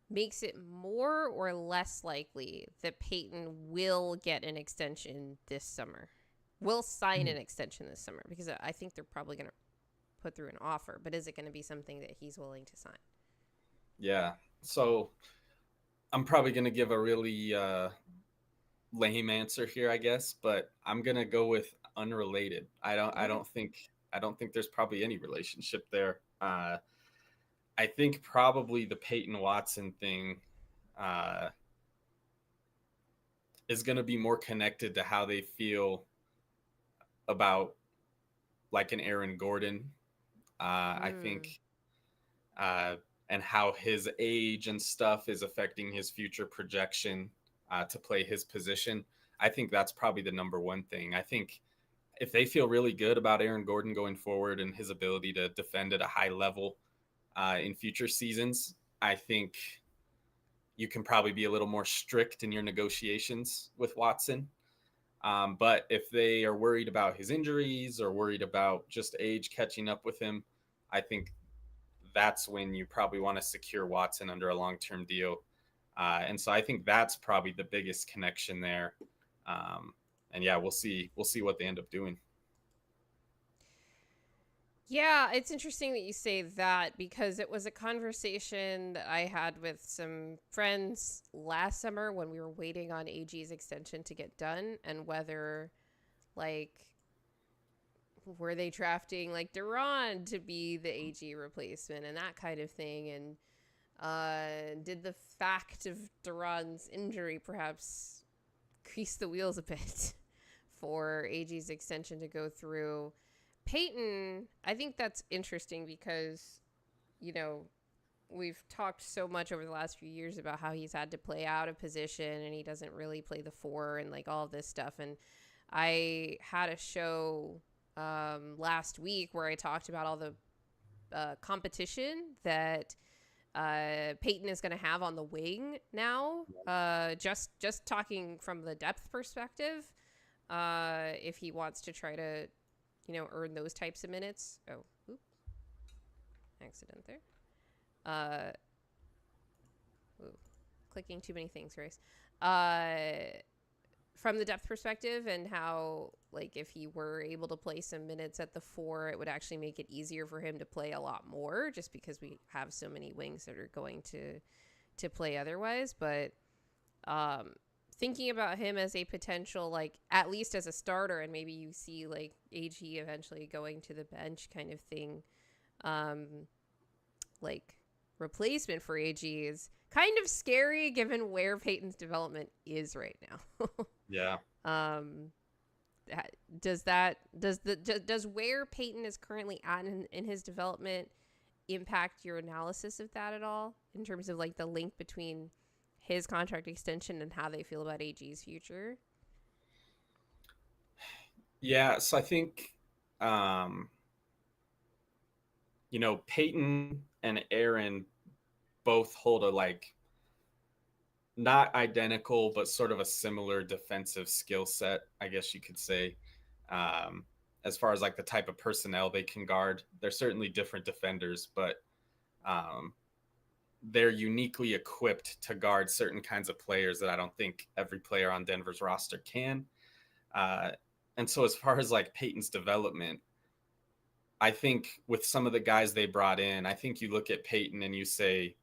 makes it more or less likely that Peyton will get an extension this summer? Will sign an extension this summer? Because I think they're probably going to put through an offer, but is it going to be something that he's willing to sign? Yeah. So I'm probably going to give a really lame answer here, I guess, but I'm going to go with unrelated. I don't think there's probably any relationship there. I think probably the Peyton Watson thing is going to be more connected to how they feel about like an Aaron Gordon. I think, and how his age and stuff is affecting his future projection to play his position. I think that's probably the number one thing. I think if they feel really good about Aaron Gordon going forward and his ability to defend at a high level in future seasons, I think you can probably be a little more strict in your negotiations with Watson. But if they are worried about his injuries or worried about just age catching up with him, I think that's when you probably want to secure Watson under a long-term deal. And so I think that's probably the biggest connection there. And yeah, we'll see what they end up doing. Yeah, it's interesting that you say that because it was a conversation that I had with some friends last summer when we were waiting on AG's extension to get done and whether, like, were they drafting like DaRon to be the AG replacement and that kind of thing. And did the fact of DaRon's injury perhaps grease the wheels a bit for AG's extension to go through? Peyton, I think that's interesting because, you know, we've talked so much over the last few years about how he's had to play out of position and he doesn't really play the four and like all of this stuff. And I had a show last week where I talked about all the competition that Peyton is going to have on the wing now. Just talking from the depth perspective, if he wants to try to, you know, earn those types of minutes. Oh, oop. Accident there. Clicking too many things, Grace. From the depth perspective and how, like, if he were able to play some minutes at the four, it would actually make it easier for him to play a lot more just because we have so many wings that are going to play otherwise. But thinking about him as a potential, like, at least as a starter, and maybe you see, like, AG eventually going to the bench kind of thing, like, replacement for AG is kind of scary given where Peyton's development is right now. Yeah. Does where Peyton is currently at in his development impact your analysis of that at all in terms of like the link between his contract extension and how they feel about AG's future? Yeah. So I think, you know, Peyton and Aaron both hold a like not identical, but sort of a similar defensive skill set, I guess you could say. Um, as far as like the type of personnel they can guard, they're certainly different defenders, but um, they're uniquely equipped to guard certain kinds of players that I don't think every player on Denver's roster can. Uh, and so, as far as like Peyton's development, I think with some of the guys they brought in, I think you look at Peyton and you say,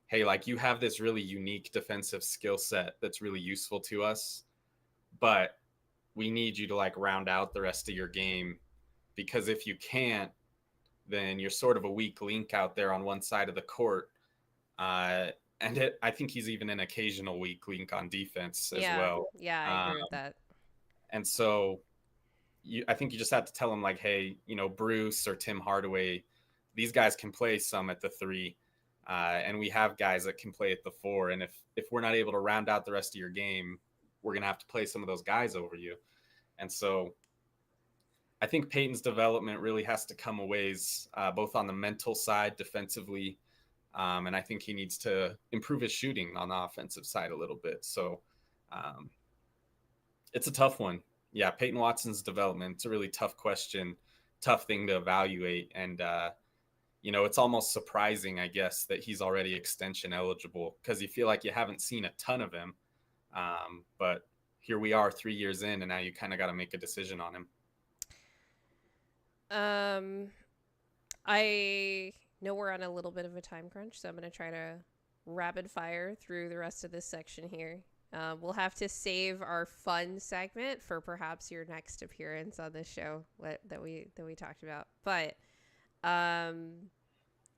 hey, like you have this really unique defensive skill set that's really useful to us, but we need you to like round out the rest of your game because if you can't, then you're sort of a weak link out there on one side of the court. I think he's even an occasional weak link on defense as well. Yeah, I agree with that. And so I think you just have to tell him like, hey, you know, Bruce or Tim Hardaway, these guys can play some at the three. And we have guys that can play at the four. And if we're not able to round out the rest of your game, we're going to have to play some of those guys over you. And so I think Peyton's development really has to come a ways, both on the mental side, defensively. And I think he needs to improve his shooting on the offensive side a little bit. So it's a tough one. Yeah, Peyton Watson's development, it's a really tough question, tough thing to evaluate. And, you know, it's almost surprising, I guess, that he's already extension eligible because you feel like you haven't seen a ton of him. But here we are 3 years in, and now you kind of got to make a decision on him. I know we're on a little bit of a time crunch, so I'm going to try to rapid fire through the rest of this section here. We'll have to save our fun segment for perhaps your next appearance on this show that we talked about. But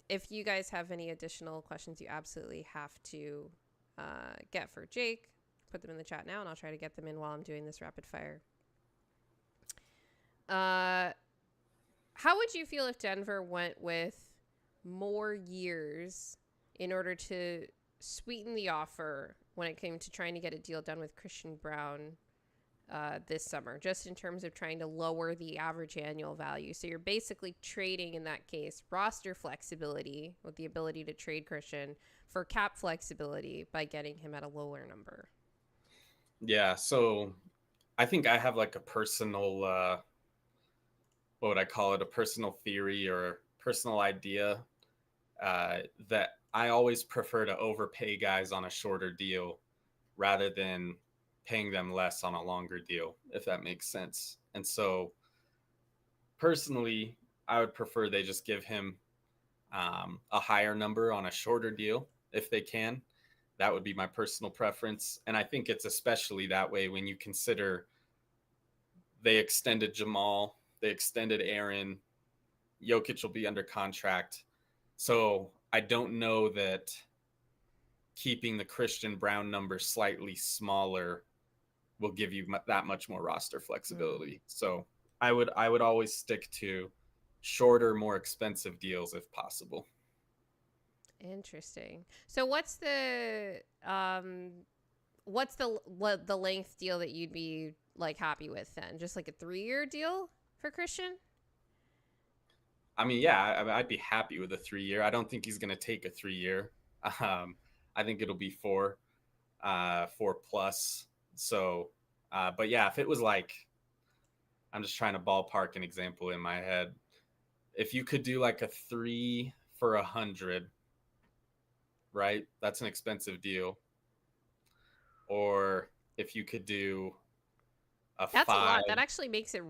if you guys have any additional questions you absolutely have to get for Jake, put them in the chat now, and I'll try to get them in while I'm doing this rapid fire. How would you feel if Denver went with more years in order to sweeten the offer when it came to trying to get a deal done with Christian Braun this summer, just in terms of trying to lower the average annual value? So you're basically trading, in that case, roster flexibility with the ability to trade Christian for cap flexibility by getting him at a lower number. Yeah, so I think I have like a personal, what would I call it? A personal theory or personal idea that I always prefer to overpay guys on a shorter deal rather than paying them less on a longer deal, if that makes sense. And so personally, I would prefer they just give him a higher number on a shorter deal if they can. That would be my personal preference. And I think it's especially that way when you consider they extended Jamal, they extended Aaron, Jokić will be under contract. So I don't know that keeping the Christian Braun number slightly smaller will give you that much more roster flexibility. So I would always stick to shorter, more expensive deals if possible. Interesting. So what's the length deal that you'd be like happy with then? Just like a 3-year deal for Christian? I mean, yeah, I'd be happy with a 3-year. I don't think he's going to take a 3-year. I think it'll be 4 plus. So, but yeah, if it was like, I'm just trying to ballpark an example in my head. If you could do like a 3 for $100, right? That's an expensive deal. Or if you could do That's 5. a lot. That actually makes it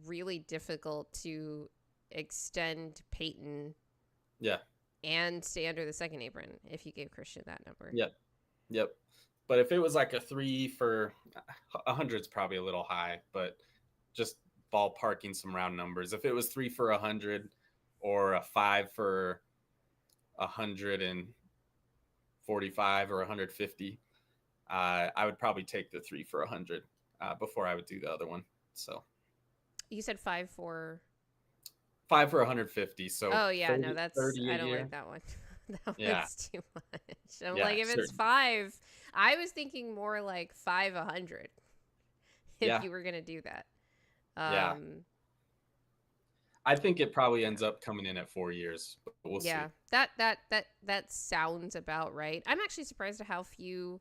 really difficult to extend Peyton. Yeah. And stay under the second apron if you gave Christian that number. Yep. But if it was like a 3 for 100 is probably a little high, but just ballparking some round numbers. If it was 3 for 100 or a 5 for 145 or 150, I would probably take the 3 for 100 before I would do the other one. So you said 5 for 150. So oh yeah, 30, no, that's I don't like that one. That one's too much. I'm like, if it's 5, I was thinking more like 5 100 if you were gonna do that. I think it probably ends up coming in at 4 years, but we'll see. That sounds about right. I'm actually surprised at how few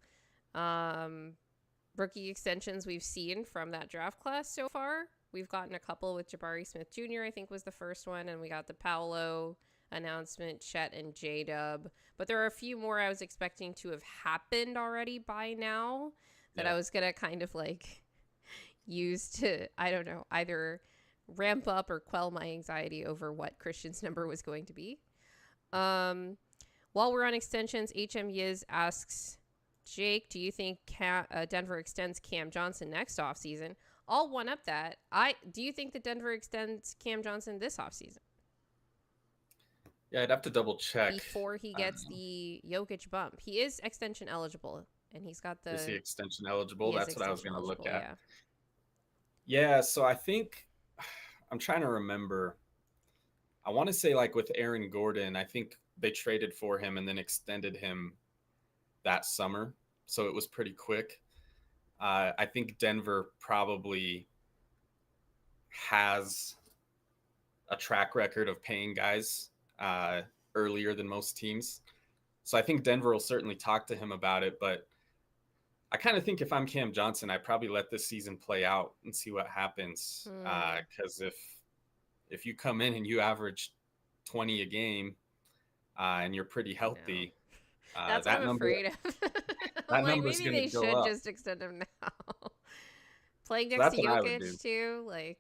rookie extensions we've seen from that draft class so far. We've gotten a couple with Jabari Smith Jr., I think was the first one, and we got the Paolo announcement, Chet and J-Dub. But there are a few more I was expecting to have happened already by now that I was going to kind of like use to, I don't know, either ramp up or quell my anxiety over what Christian's number was going to be. While we're on extensions, HM Yiz asks, Jake, do you think Denver extends Cam Johnson next offseason? I'll one up that. Do you think that Denver extends Cam Johnson this offseason? Yeah, I'd have to double check before he gets the Jokić bump. He is extension eligible, and he's got the. Is he extension eligible? That's what I was going to look at. Yeah. So I think I'm trying to remember. I want to say like with Aaron Gordon, I think they traded for him and then extended him that summer, so it was pretty quick. I think Denver probably has a track record of paying guys earlier than most teams. So I think Denver will certainly talk to him about it. But I kind of think if I'm Cam Johnson, I probably let this season play out and see what happens. Because if you come in and you average 20 a game and you're pretty healthy, that's what I'm afraid of. I'm like, maybe they should just extend him now. Playing next to Jokić too, like.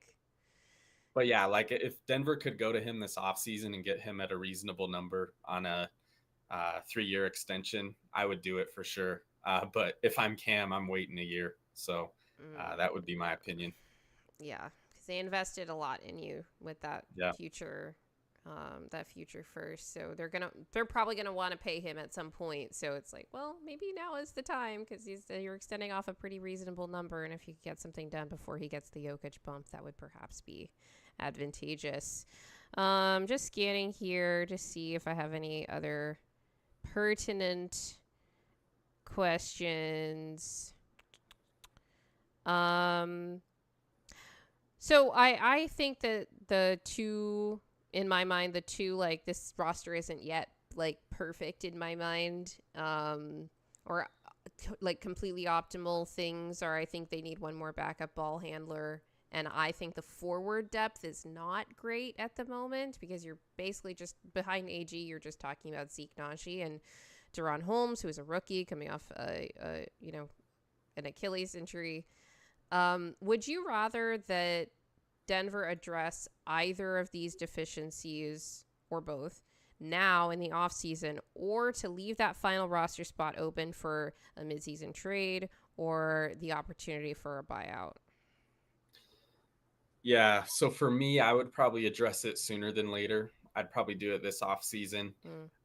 But yeah, like if Denver could go to him this offseason and get him at a reasonable number on a 3-year extension, I would do it for sure. But if I'm Cam, I'm waiting a year. So that would be my opinion. Yeah, because they invested a lot in you with that future. That future first, so they're probably gonna want to pay him at some point. So it's like, well, maybe now is the time because you're extending off a pretty reasonable number, and if you could get something done before he gets the Jokić bump, that would perhaps be advantageous. Just scanning here to see if I have any other pertinent questions. So I think that the two. In my mind, the two, like, this roster isn't yet, like, perfect in my mind, or, like, completely optimal things, or I think they need one more backup ball handler, and I think the forward depth is not great at the moment, because you're basically just, behind AG, you're just talking about Zeke Naji and DaRon Holmes, who is a rookie coming off, an Achilles injury. Would you rather that Denver address either of these deficiencies or both now in the offseason, or to leave that final roster spot open for a midseason trade or the opportunity for a buyout? Yeah, so for me, I would probably address it sooner than later. I'd probably do it this offseason.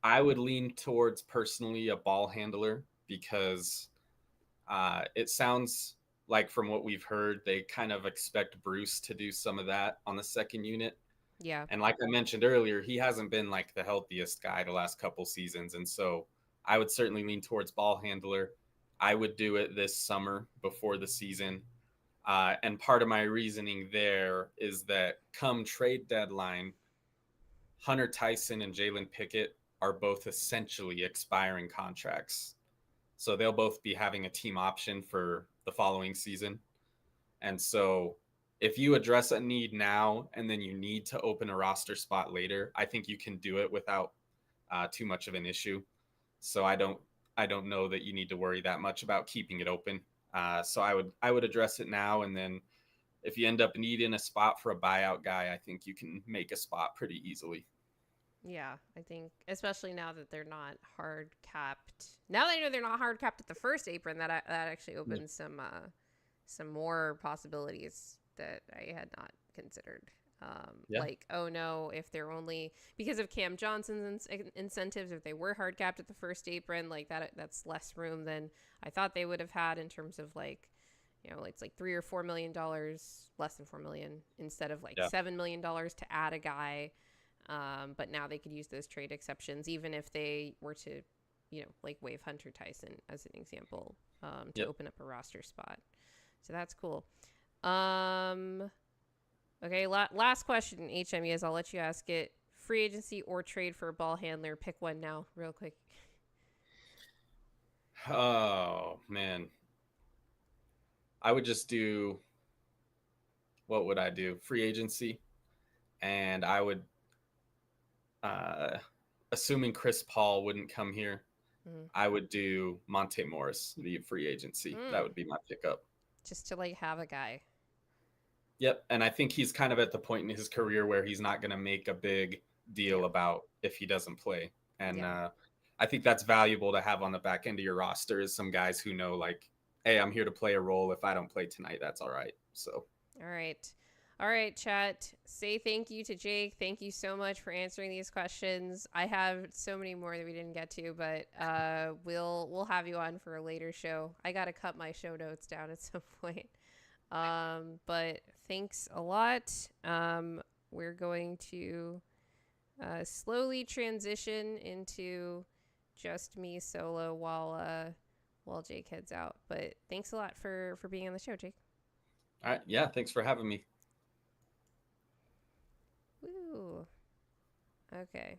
I would lean towards personally a ball handler because it sounds like from what we've heard, they kind of expect Bruce to do some of that on the second unit. Yeah. And like I mentioned earlier, he hasn't been like the healthiest guy the last couple seasons. And so I would certainly lean towards ball handler. I would do it this summer before the season. And part of my reasoning there is that come trade deadline, Hunter Tyson and Jalen Pickett are both essentially expiring contracts. So they'll both be having a team option for the following season. And so if you address a need now and then you need to open a roster spot later, I think you can do it without too much of an issue. So I don't know that you need to worry that much about keeping it open. So I would address it now, and then if you end up needing a spot for a buyout guy, I think you can make a spot pretty easily. Yeah, I think especially now that they're not hard capped. Now that I know they're not hard capped at the first apron, that actually opens some more possibilities that I had not considered. Like, oh no, if they're only because of Cam Johnson's incentives, if they were hard capped at the first apron, like that's less room than I thought they would have had in terms of like, you know, it's like $3 or $4 million, less than $4 million instead of like $7 million to add a guy. But now they could use those trade exceptions, even if they were to, you know, like waive Hunter Tyson as an example, to open up a roster spot. So that's cool. Okay, last question, HMEs. I'll let you ask it. Free agency or trade for a ball handler? Pick one now, real quick. Oh, man. I would just do, what would I do? Free agency. And I would, assuming Chris Paul wouldn't come here, I would do Monte Morris, the free agency. That would be my pickup. Just to like have a guy. Yep. And I think he's kind of at the point in his career where he's not going to make a big deal about if he doesn't play. And I think that's valuable to have on the back end of your roster is some guys who know like, hey, I'm here to play a role. If I don't play tonight, that's all right. So. All right, chat. Say thank you to Jake. Thank you so much for answering these questions. I have so many more that we didn't get to, but we'll have you on for a later show. I got to cut my show notes down at some point. But thanks a lot. We're going to slowly transition into just me solo while Jake heads out. But thanks a lot for being on the show, Jake. All right. Yeah. Thanks for having me. Woo. Okay.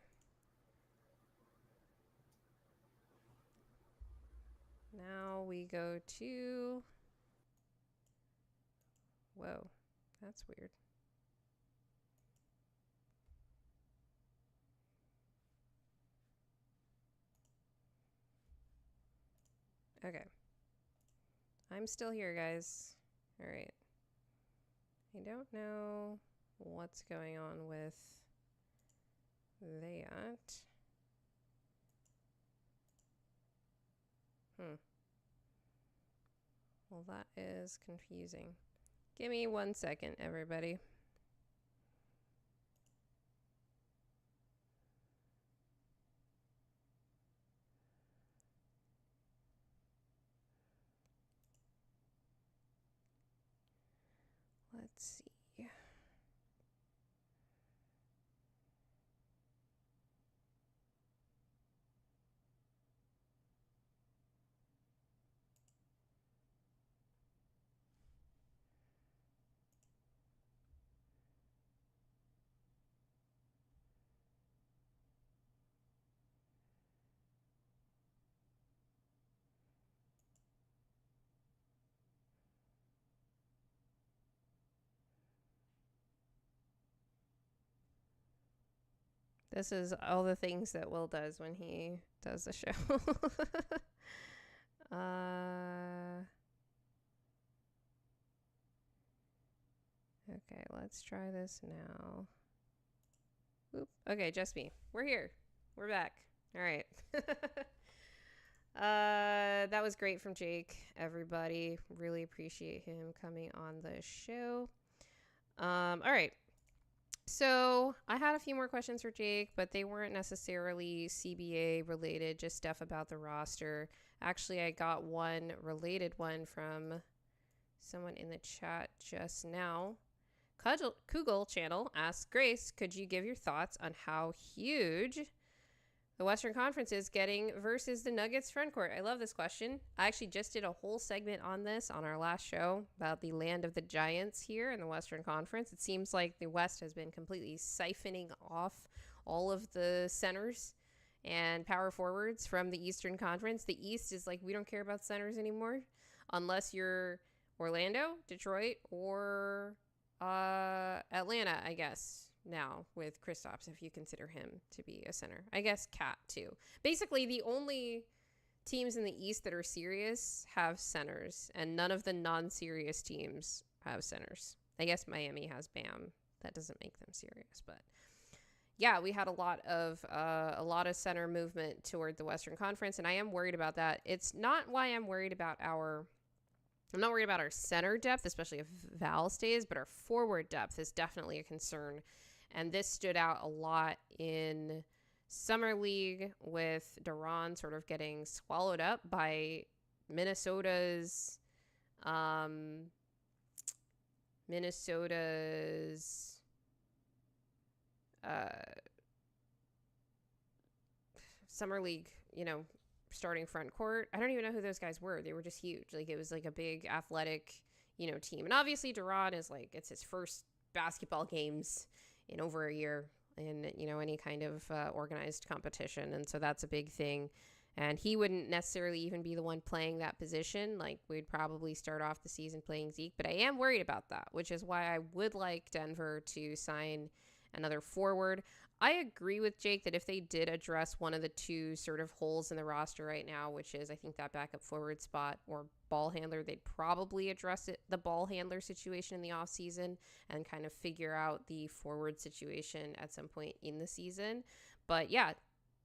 Now we go to... Whoa, that's weird. Okay. I'm still here, guys. All right. I don't know what's going on with that. Well, that is confusing. Give me 1 second, everybody. Let's see. This is all the things that Will does when he does the show. Okay, let's try this now. Oop. Okay, just me. We're here. We're back. All right. That was great from Jake, everybody. Really appreciate him coming on the show. All right. So I had a few more questions for Jake, but they weren't necessarily CBA related, just stuff about the roster. Actually, I got one related one from someone in the chat just now. Kugel channel asks, Grace, could you give your thoughts on how huge the Western Conference is getting versus the Nuggets front court? I love this question. I actually just did a whole segment on this on our last show about the land of the giants here in the Western Conference. It seems like the West has been completely siphoning off all of the centers and power forwards from the Eastern Conference. The East is like, we don't care about centers anymore unless you're Orlando, Detroit, or Atlanta, I guess, now with Kristaps, if you consider him to be a center. I guess Cat, too. Basically, the only teams in the East that are serious have centers, and none of the non-serious teams have centers. I guess Miami has Bam. That doesn't make them serious, but yeah, we had a lot of center movement toward the Western Conference, and I am worried about that. It's not why I'm worried about I'm not worried about our center depth, especially if Val stays, but our forward depth is definitely a concern. And this stood out a lot in Summer League with DaRon sort of getting swallowed up by Minnesota's Summer League, starting front court. I don't even know who those guys were. They were just huge. Like, it was like a big athletic, team. And obviously DaRon is like, it's his first basketball games in over a year in, any kind of organized competition. And so that's a big thing. And he wouldn't necessarily even be the one playing that position. Like, we'd probably start off the season playing Zeke. But I am worried about that, which is why I would like Denver to sign another forward. I agree with Jake that if they did address one of the two sort of holes in the roster right now, which is, I think, that backup forward spot or ball handler, they'd probably address the ball handler situation in the offseason and kind of figure out the forward situation at some point in the season. But yeah,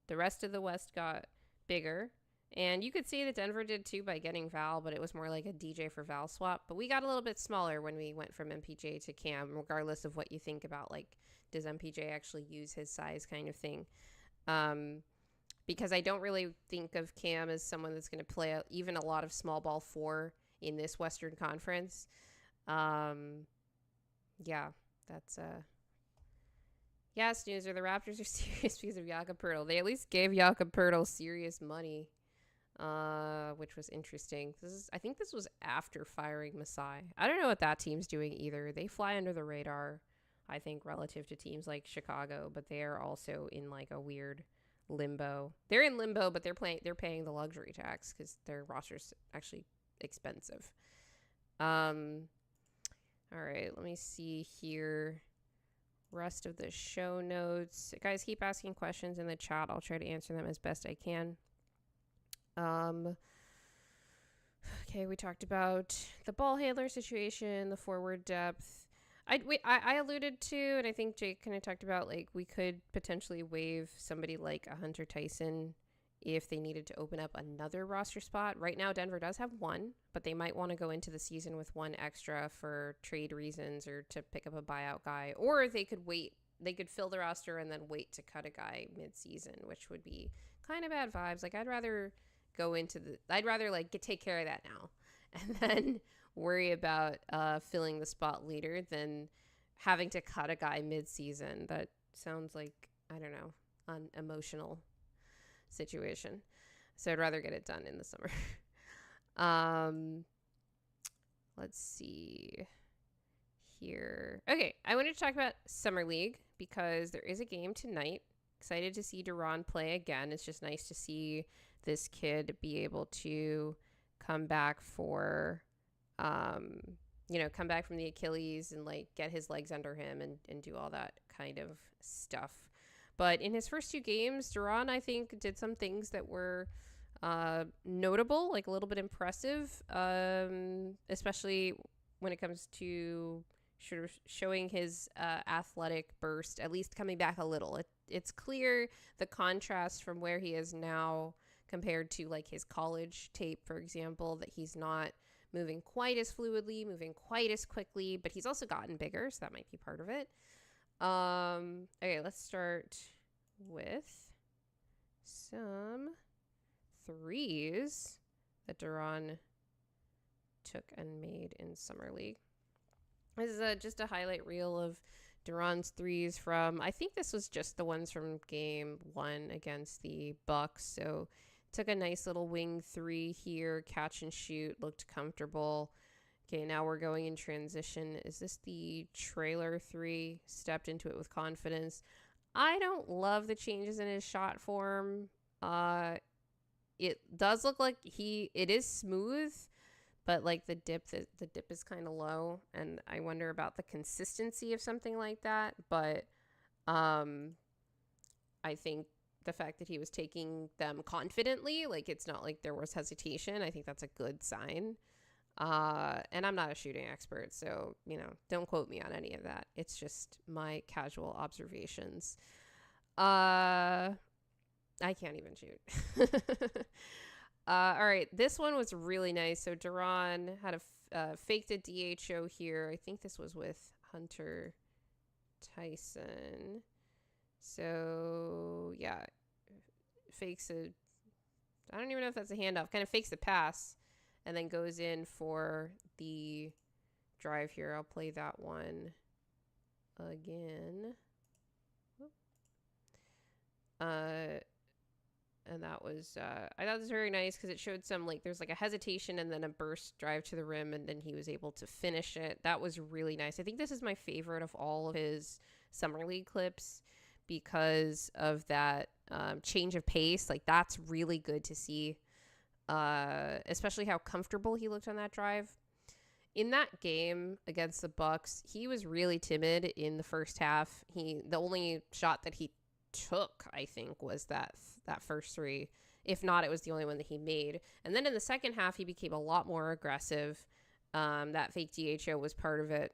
the rest of the West got bigger. And you could say that Denver did too by getting Val, but it was more like a DJ for Val swap. But we got a little bit smaller when we went from MPJ to Cam, regardless of what you think about, like, does MPJ actually use his size kind of thing? Because I don't really think of Cam as someone that's going to play even a lot of small ball 4 in this Western Conference. Yeah, that's Snoozer. The Raptors are serious because of Jakob Poeltl. They at least gave Jakob Poeltl serious money, which was interesting. I think this was after firing Masai. I don't know what that team's doing either. They fly under the radar, I think, relative to teams like Chicago, but they are also in like a weird limbo. They're in limbo, but they're paying the luxury tax because their roster's actually expensive. All right, let me see here. Rest of the show notes. Guys, keep asking questions in the chat. I'll try to answer them as best I can. Okay, we talked about the ball handler situation, the forward depth. I alluded to, and I think Jake kind of talked about, like, we could potentially waive somebody like a Hunter Tyson if they needed to open up another roster spot. Right now, Denver does have one, but they might want to go into the season with one extra for trade reasons or to pick up a buyout guy. Or they could wait. They could fill the roster and then wait to cut a guy mid-season, which would be kind of bad vibes. Like, I'd rather take care of that now and then worry about filling the spot later than having to cut a guy mid-season. That sounds like, I don't know, an emotional situation. So I'd rather get it done in the summer. Let's see here. Okay, I wanted to talk about Summer League because there is a game tonight. Excited to see DaRon play again. It's just nice to see this kid be able to come back for come back from the Achilles and like get his legs under him and do all that kind of stuff. But in his first 2 games, DaRon, I think, did some things that were notable, like a little bit impressive, especially when it comes to sort of showing his athletic burst, at least coming back a little. It's clear the contrast from where he is now compared to like his college tape, for example, that he's not moving quite as fluidly, moving quite as quickly, but he's also gotten bigger, so that might be part of it. Okay, let's start with some threes that DaRon took and made in Summer League. This is just a highlight reel of DaRon's threes from, I think this was just the ones from game 1 against the Bucks. So took a nice little wing 3 here, catch and shoot, looked comfortable. Okay, now we're going in transition. Is this the trailer 3? Stepped into it with confidence. I don't love the changes in his shot form. It does look like it is smooth, but like the dip is kind of low, and I wonder about the consistency of something like that. But I think the fact that he was taking them confidently, like it's not like there was hesitation, I think that's a good sign. And I'm not a shooting expert, so, don't quote me on any of that. It's just my casual observations. I can't even shoot. All right, this one was really nice. So DaRon had a faked a DHO here. I think this was with Hunter Tyson. So yeah, fakes I don't even know if that's a handoff. Kind of fakes the pass and then goes in for the drive here. I'll play that one again. And that was, I thought it was very nice because it showed some, like, there's like a hesitation and then a burst drive to the rim, and then he was able to finish it. That was really nice. I think this is my favorite of all of his Summer League clips because of that change of pace. Like, that's really good to see, especially how comfortable he looked on that drive. In that game against the Bucks, he was really timid in the first half. The only shot that he took, I think, was that first 3. If not, it was the only one that he made. And then in the second half, he became a lot more aggressive. That fake DHO was part of it.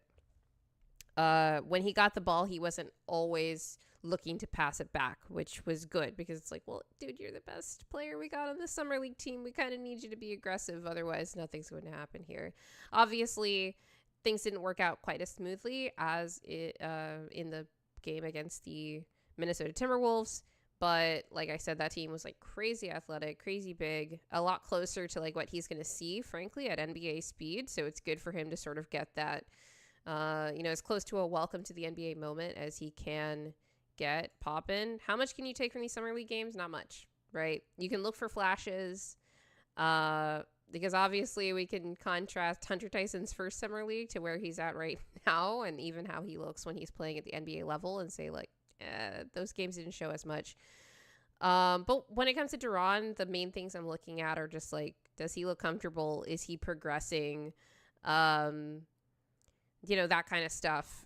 When he got the ball, he wasn't always looking to pass it back, which was good because it's like, well, dude, you're the best player we got on the Summer League team. We kind of need you to be aggressive. Otherwise, nothing's going to happen here. Obviously, things didn't work out quite as smoothly as in the game against the Minnesota Timberwolves. But like I said, that team was like crazy athletic, crazy big, a lot closer to like what he's going to see, frankly, at NBA speed. So it's good for him to sort of get that, as close to a welcome to the NBA moment as he can get poppin'. How much can you take from these Summer League games? Not much, right? You can look for flashes, because obviously we can contrast Hunter Tyson's first Summer League to where he's at right now, and even how he looks when he's playing at the NBA level, and say like, those games didn't show as much. But when it comes to DaRon, the main things I'm looking at are just like, does he look comfortable? Is he progressing? That kind of stuff.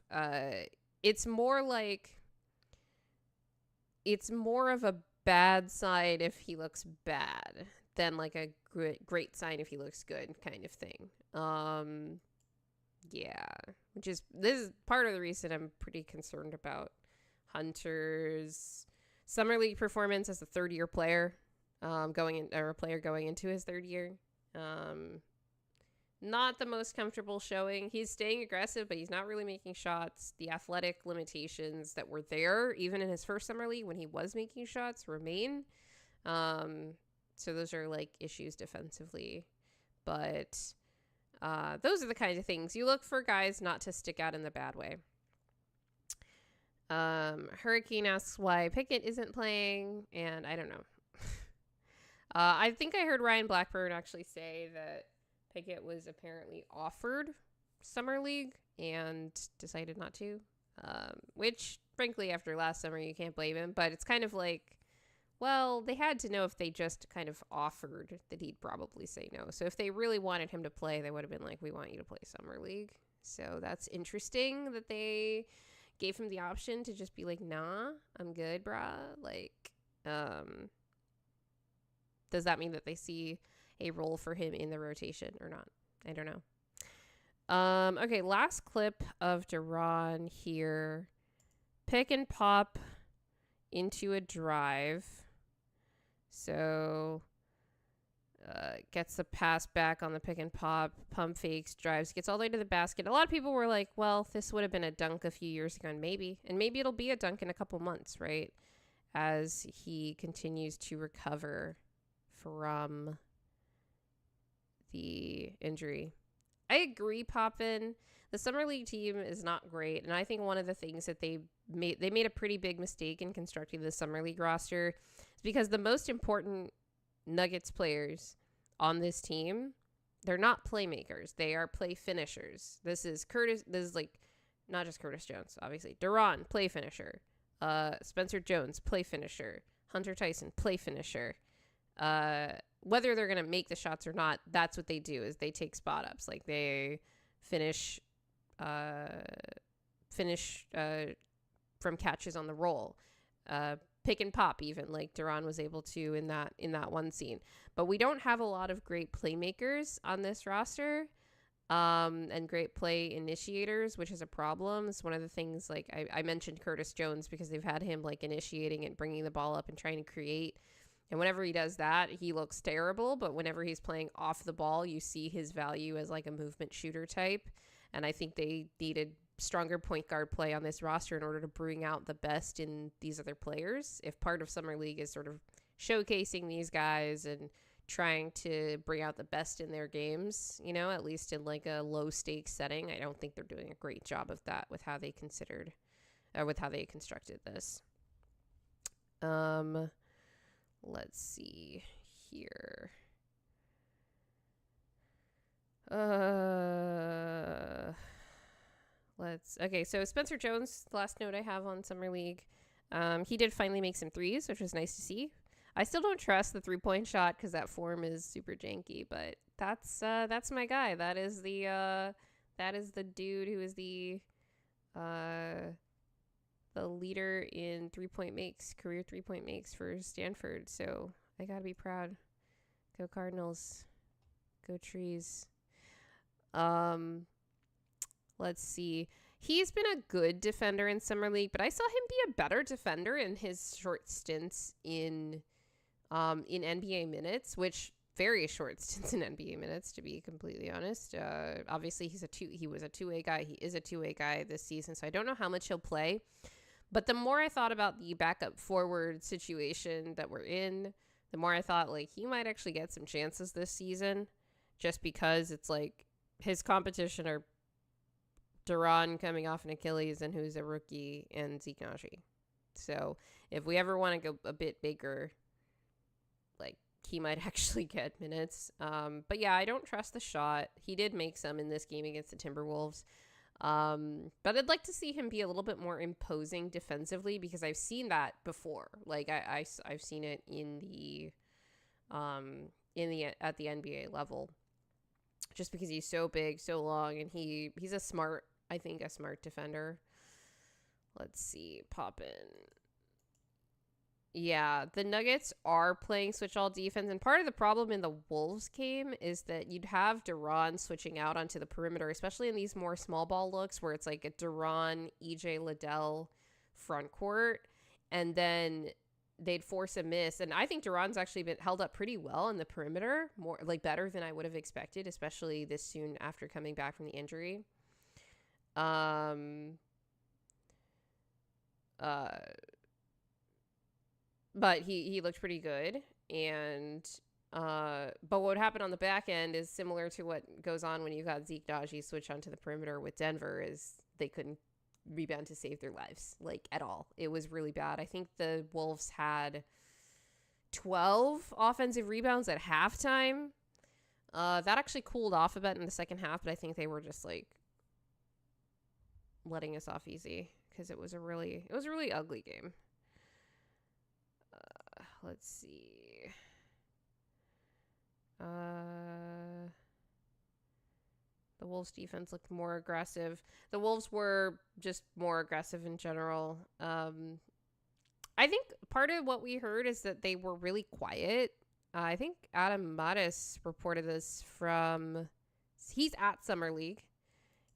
It's more of a bad sign if he looks bad than like a great sign if he looks good kind of thing. This is part of the reason I'm pretty concerned about Hunter's Summer League performance as a third-year player, going into his third year. Not the most comfortable showing. He's staying aggressive, but he's not really making shots. The athletic limitations that were there, even in his first Summer League when he was making shots, remain. So those are like issues defensively. But those are the kinds of things. You look for guys not to stick out in the bad way. Hurricane asks why Pickett isn't playing, and I don't know. I think I heard Ryan Blackburn actually say that Pickett was apparently offered Summer League and decided not to, which, frankly, after last summer, you can't blame him. But it's kind of like, well, they had to know if they just kind of offered that he'd probably say no. So if they really wanted him to play, they would have been like, we want you to play Summer League. So that's interesting that they gave him the option to just be like, nah, I'm good, brah. Like, does that mean that they see a role for him in the rotation or not? I don't know. Okay, last clip of DaRon here. Pick and pop into a drive. So gets the pass back on the pick and pop, pump fakes, drives, gets all the way to the basket. A lot of people were like, well, this would have been a dunk a few years ago, and maybe it'll be a dunk in a couple months, right? As he continues to recover from the injury. I agree, Poppin. The Summer League team is not great, and I think one of the things that they made a pretty big mistake in constructing the Summer League roster is because the most important Nuggets players on this team, they're not playmakers. They are play finishers. This is like not just Curtis Jones, obviously. DaRon, play finisher. Spencer Jones, play finisher. Hunter Tyson, play finisher. Whether they're going to make the shots or not, that's what they do, is they take spot ups. Like they finish from catches on the roll. Pick and pop, even like DaRon was able to in that one scene. But we don't have a lot of great playmakers on this roster, and great play initiators, which is a problem. It's one of the things, like I mentioned Curtis Jones because they've had him like initiating and bringing the ball up and trying to create. And whenever he does that, he looks terrible. But whenever he's playing off the ball, you see his value as like a movement shooter type. And I think they needed stronger point guard play on this roster in order to bring out the best in these other players. If part of Summer League is sort of showcasing these guys and trying to bring out the best in their games, you know, at least in like a low stakes setting, I don't think they're doing a great job of that with how they constructed this. Let's see here. Okay, so Spencer Jones, the last note I have on Summer League, he did finally make some threes, which was nice to see. I still don't trust the 3-point shot because that form is super janky, but that's my guy. That is the dude who is the leader in 3-point makes, career 3-point makes for Stanford. So I gotta be proud. Go Cardinals. Go Trees. Let's see. He's been a good defender in Summer League, but I saw him be a better defender in his short stints in NBA minutes, which very short stints in NBA minutes, to be completely honest. Obviously, he was a two-way guy. He is a two-way guy this season, so I don't know how much he'll play. But the more I thought about the backup forward situation that we're in, the more I thought, like, he might actually get some chances this season, just because it's like his competition are DaRon coming off an Achilles and who's a rookie, and Zeke Naji. So if we ever want to go a bit bigger, like, he might actually get minutes. But yeah, I don't trust the shot. He did make some in this game against the Timberwolves. But I'd like to see him be a little bit more imposing defensively, because I've seen that before. Like I've seen it at the NBA level, just because he's so big, so long, and he's a smart defender. Let's see, pop in. Yeah, the Nuggets are playing switch all defense, and part of the problem in the Wolves game is that you'd have DaRon switching out onto the perimeter, especially in these more small ball looks where it's like a DaRon, EJ Liddell front court, and then they'd force a miss. And I think DaRon's actually been held up pretty well in the perimeter, more like better than I would have expected, especially this soon after coming back from the injury. But he looked pretty good, and but what happened on the back end is similar to what goes on when you got Zeke Naji switch onto the perimeter with Denver, is they couldn't rebound to save their lives, like, at all. It was really bad. I think the Wolves had 12 offensive rebounds at halftime. That actually cooled off a bit in the second half, but I think they were just like letting us off easy because it was a really ugly game. Let's see. The Wolves defense looked more aggressive. The Wolves were just more aggressive in general. I think part of what we heard is that they were really quiet. I think Adam Mattis reported this he's at Summer League.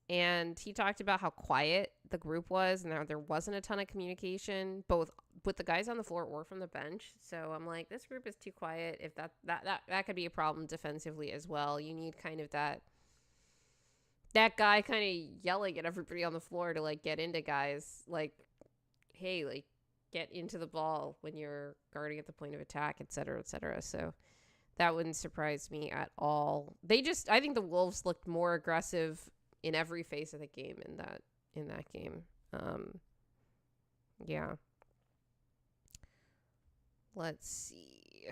And he talked about how quiet the group was and there wasn't a ton of communication, both with the guys on the floor or from the bench. So I'm like, this group is too quiet. If that could be a problem defensively as well. You need kind of that guy kind of yelling at everybody on the floor to like get into guys, like, hey, like get into the ball when you're guarding at the point of attack, et cetera, et cetera. So that wouldn't surprise me at all. I think the Wolves looked more aggressive in every phase of the game in that game. Yeah. Let's see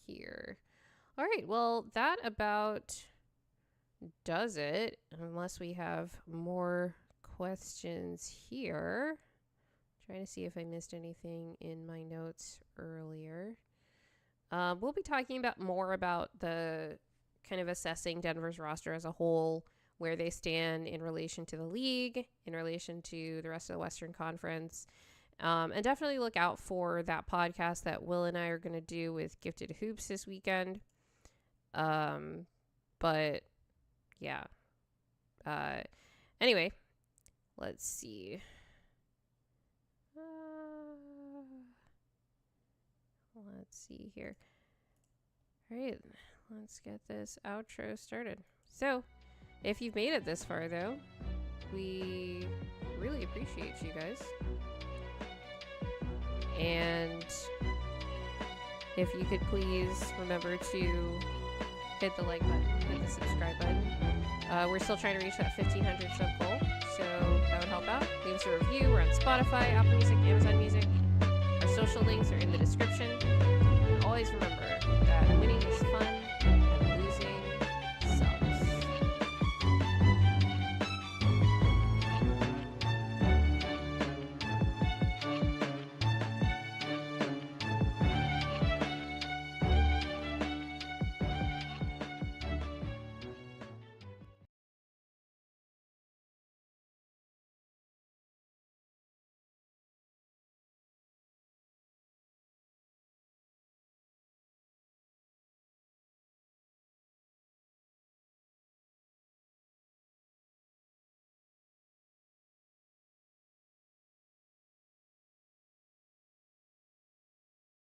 here. All right. Well, that about does it, unless we have more questions here. Trying to see if I missed anything in my notes earlier. We'll be talking more about the kind of assessing Denver's roster as a whole, where they stand in relation to the league, in relation to the rest of the Western Conference. And definitely look out for that podcast that Will and I are going to do with Gifted Hoops this weekend. But yeah. Anyway, let's see. Let's see here. All right, let's get this outro started. So, if you've made it this far, though, we really appreciate you guys. And if you could please remember to hit the like button, hit the subscribe button. We're still trying to reach that 1,500 sub goal, so that would help out. Leave us a review. We're on Spotify, Apple Music, Amazon Music. Our social links are in the description.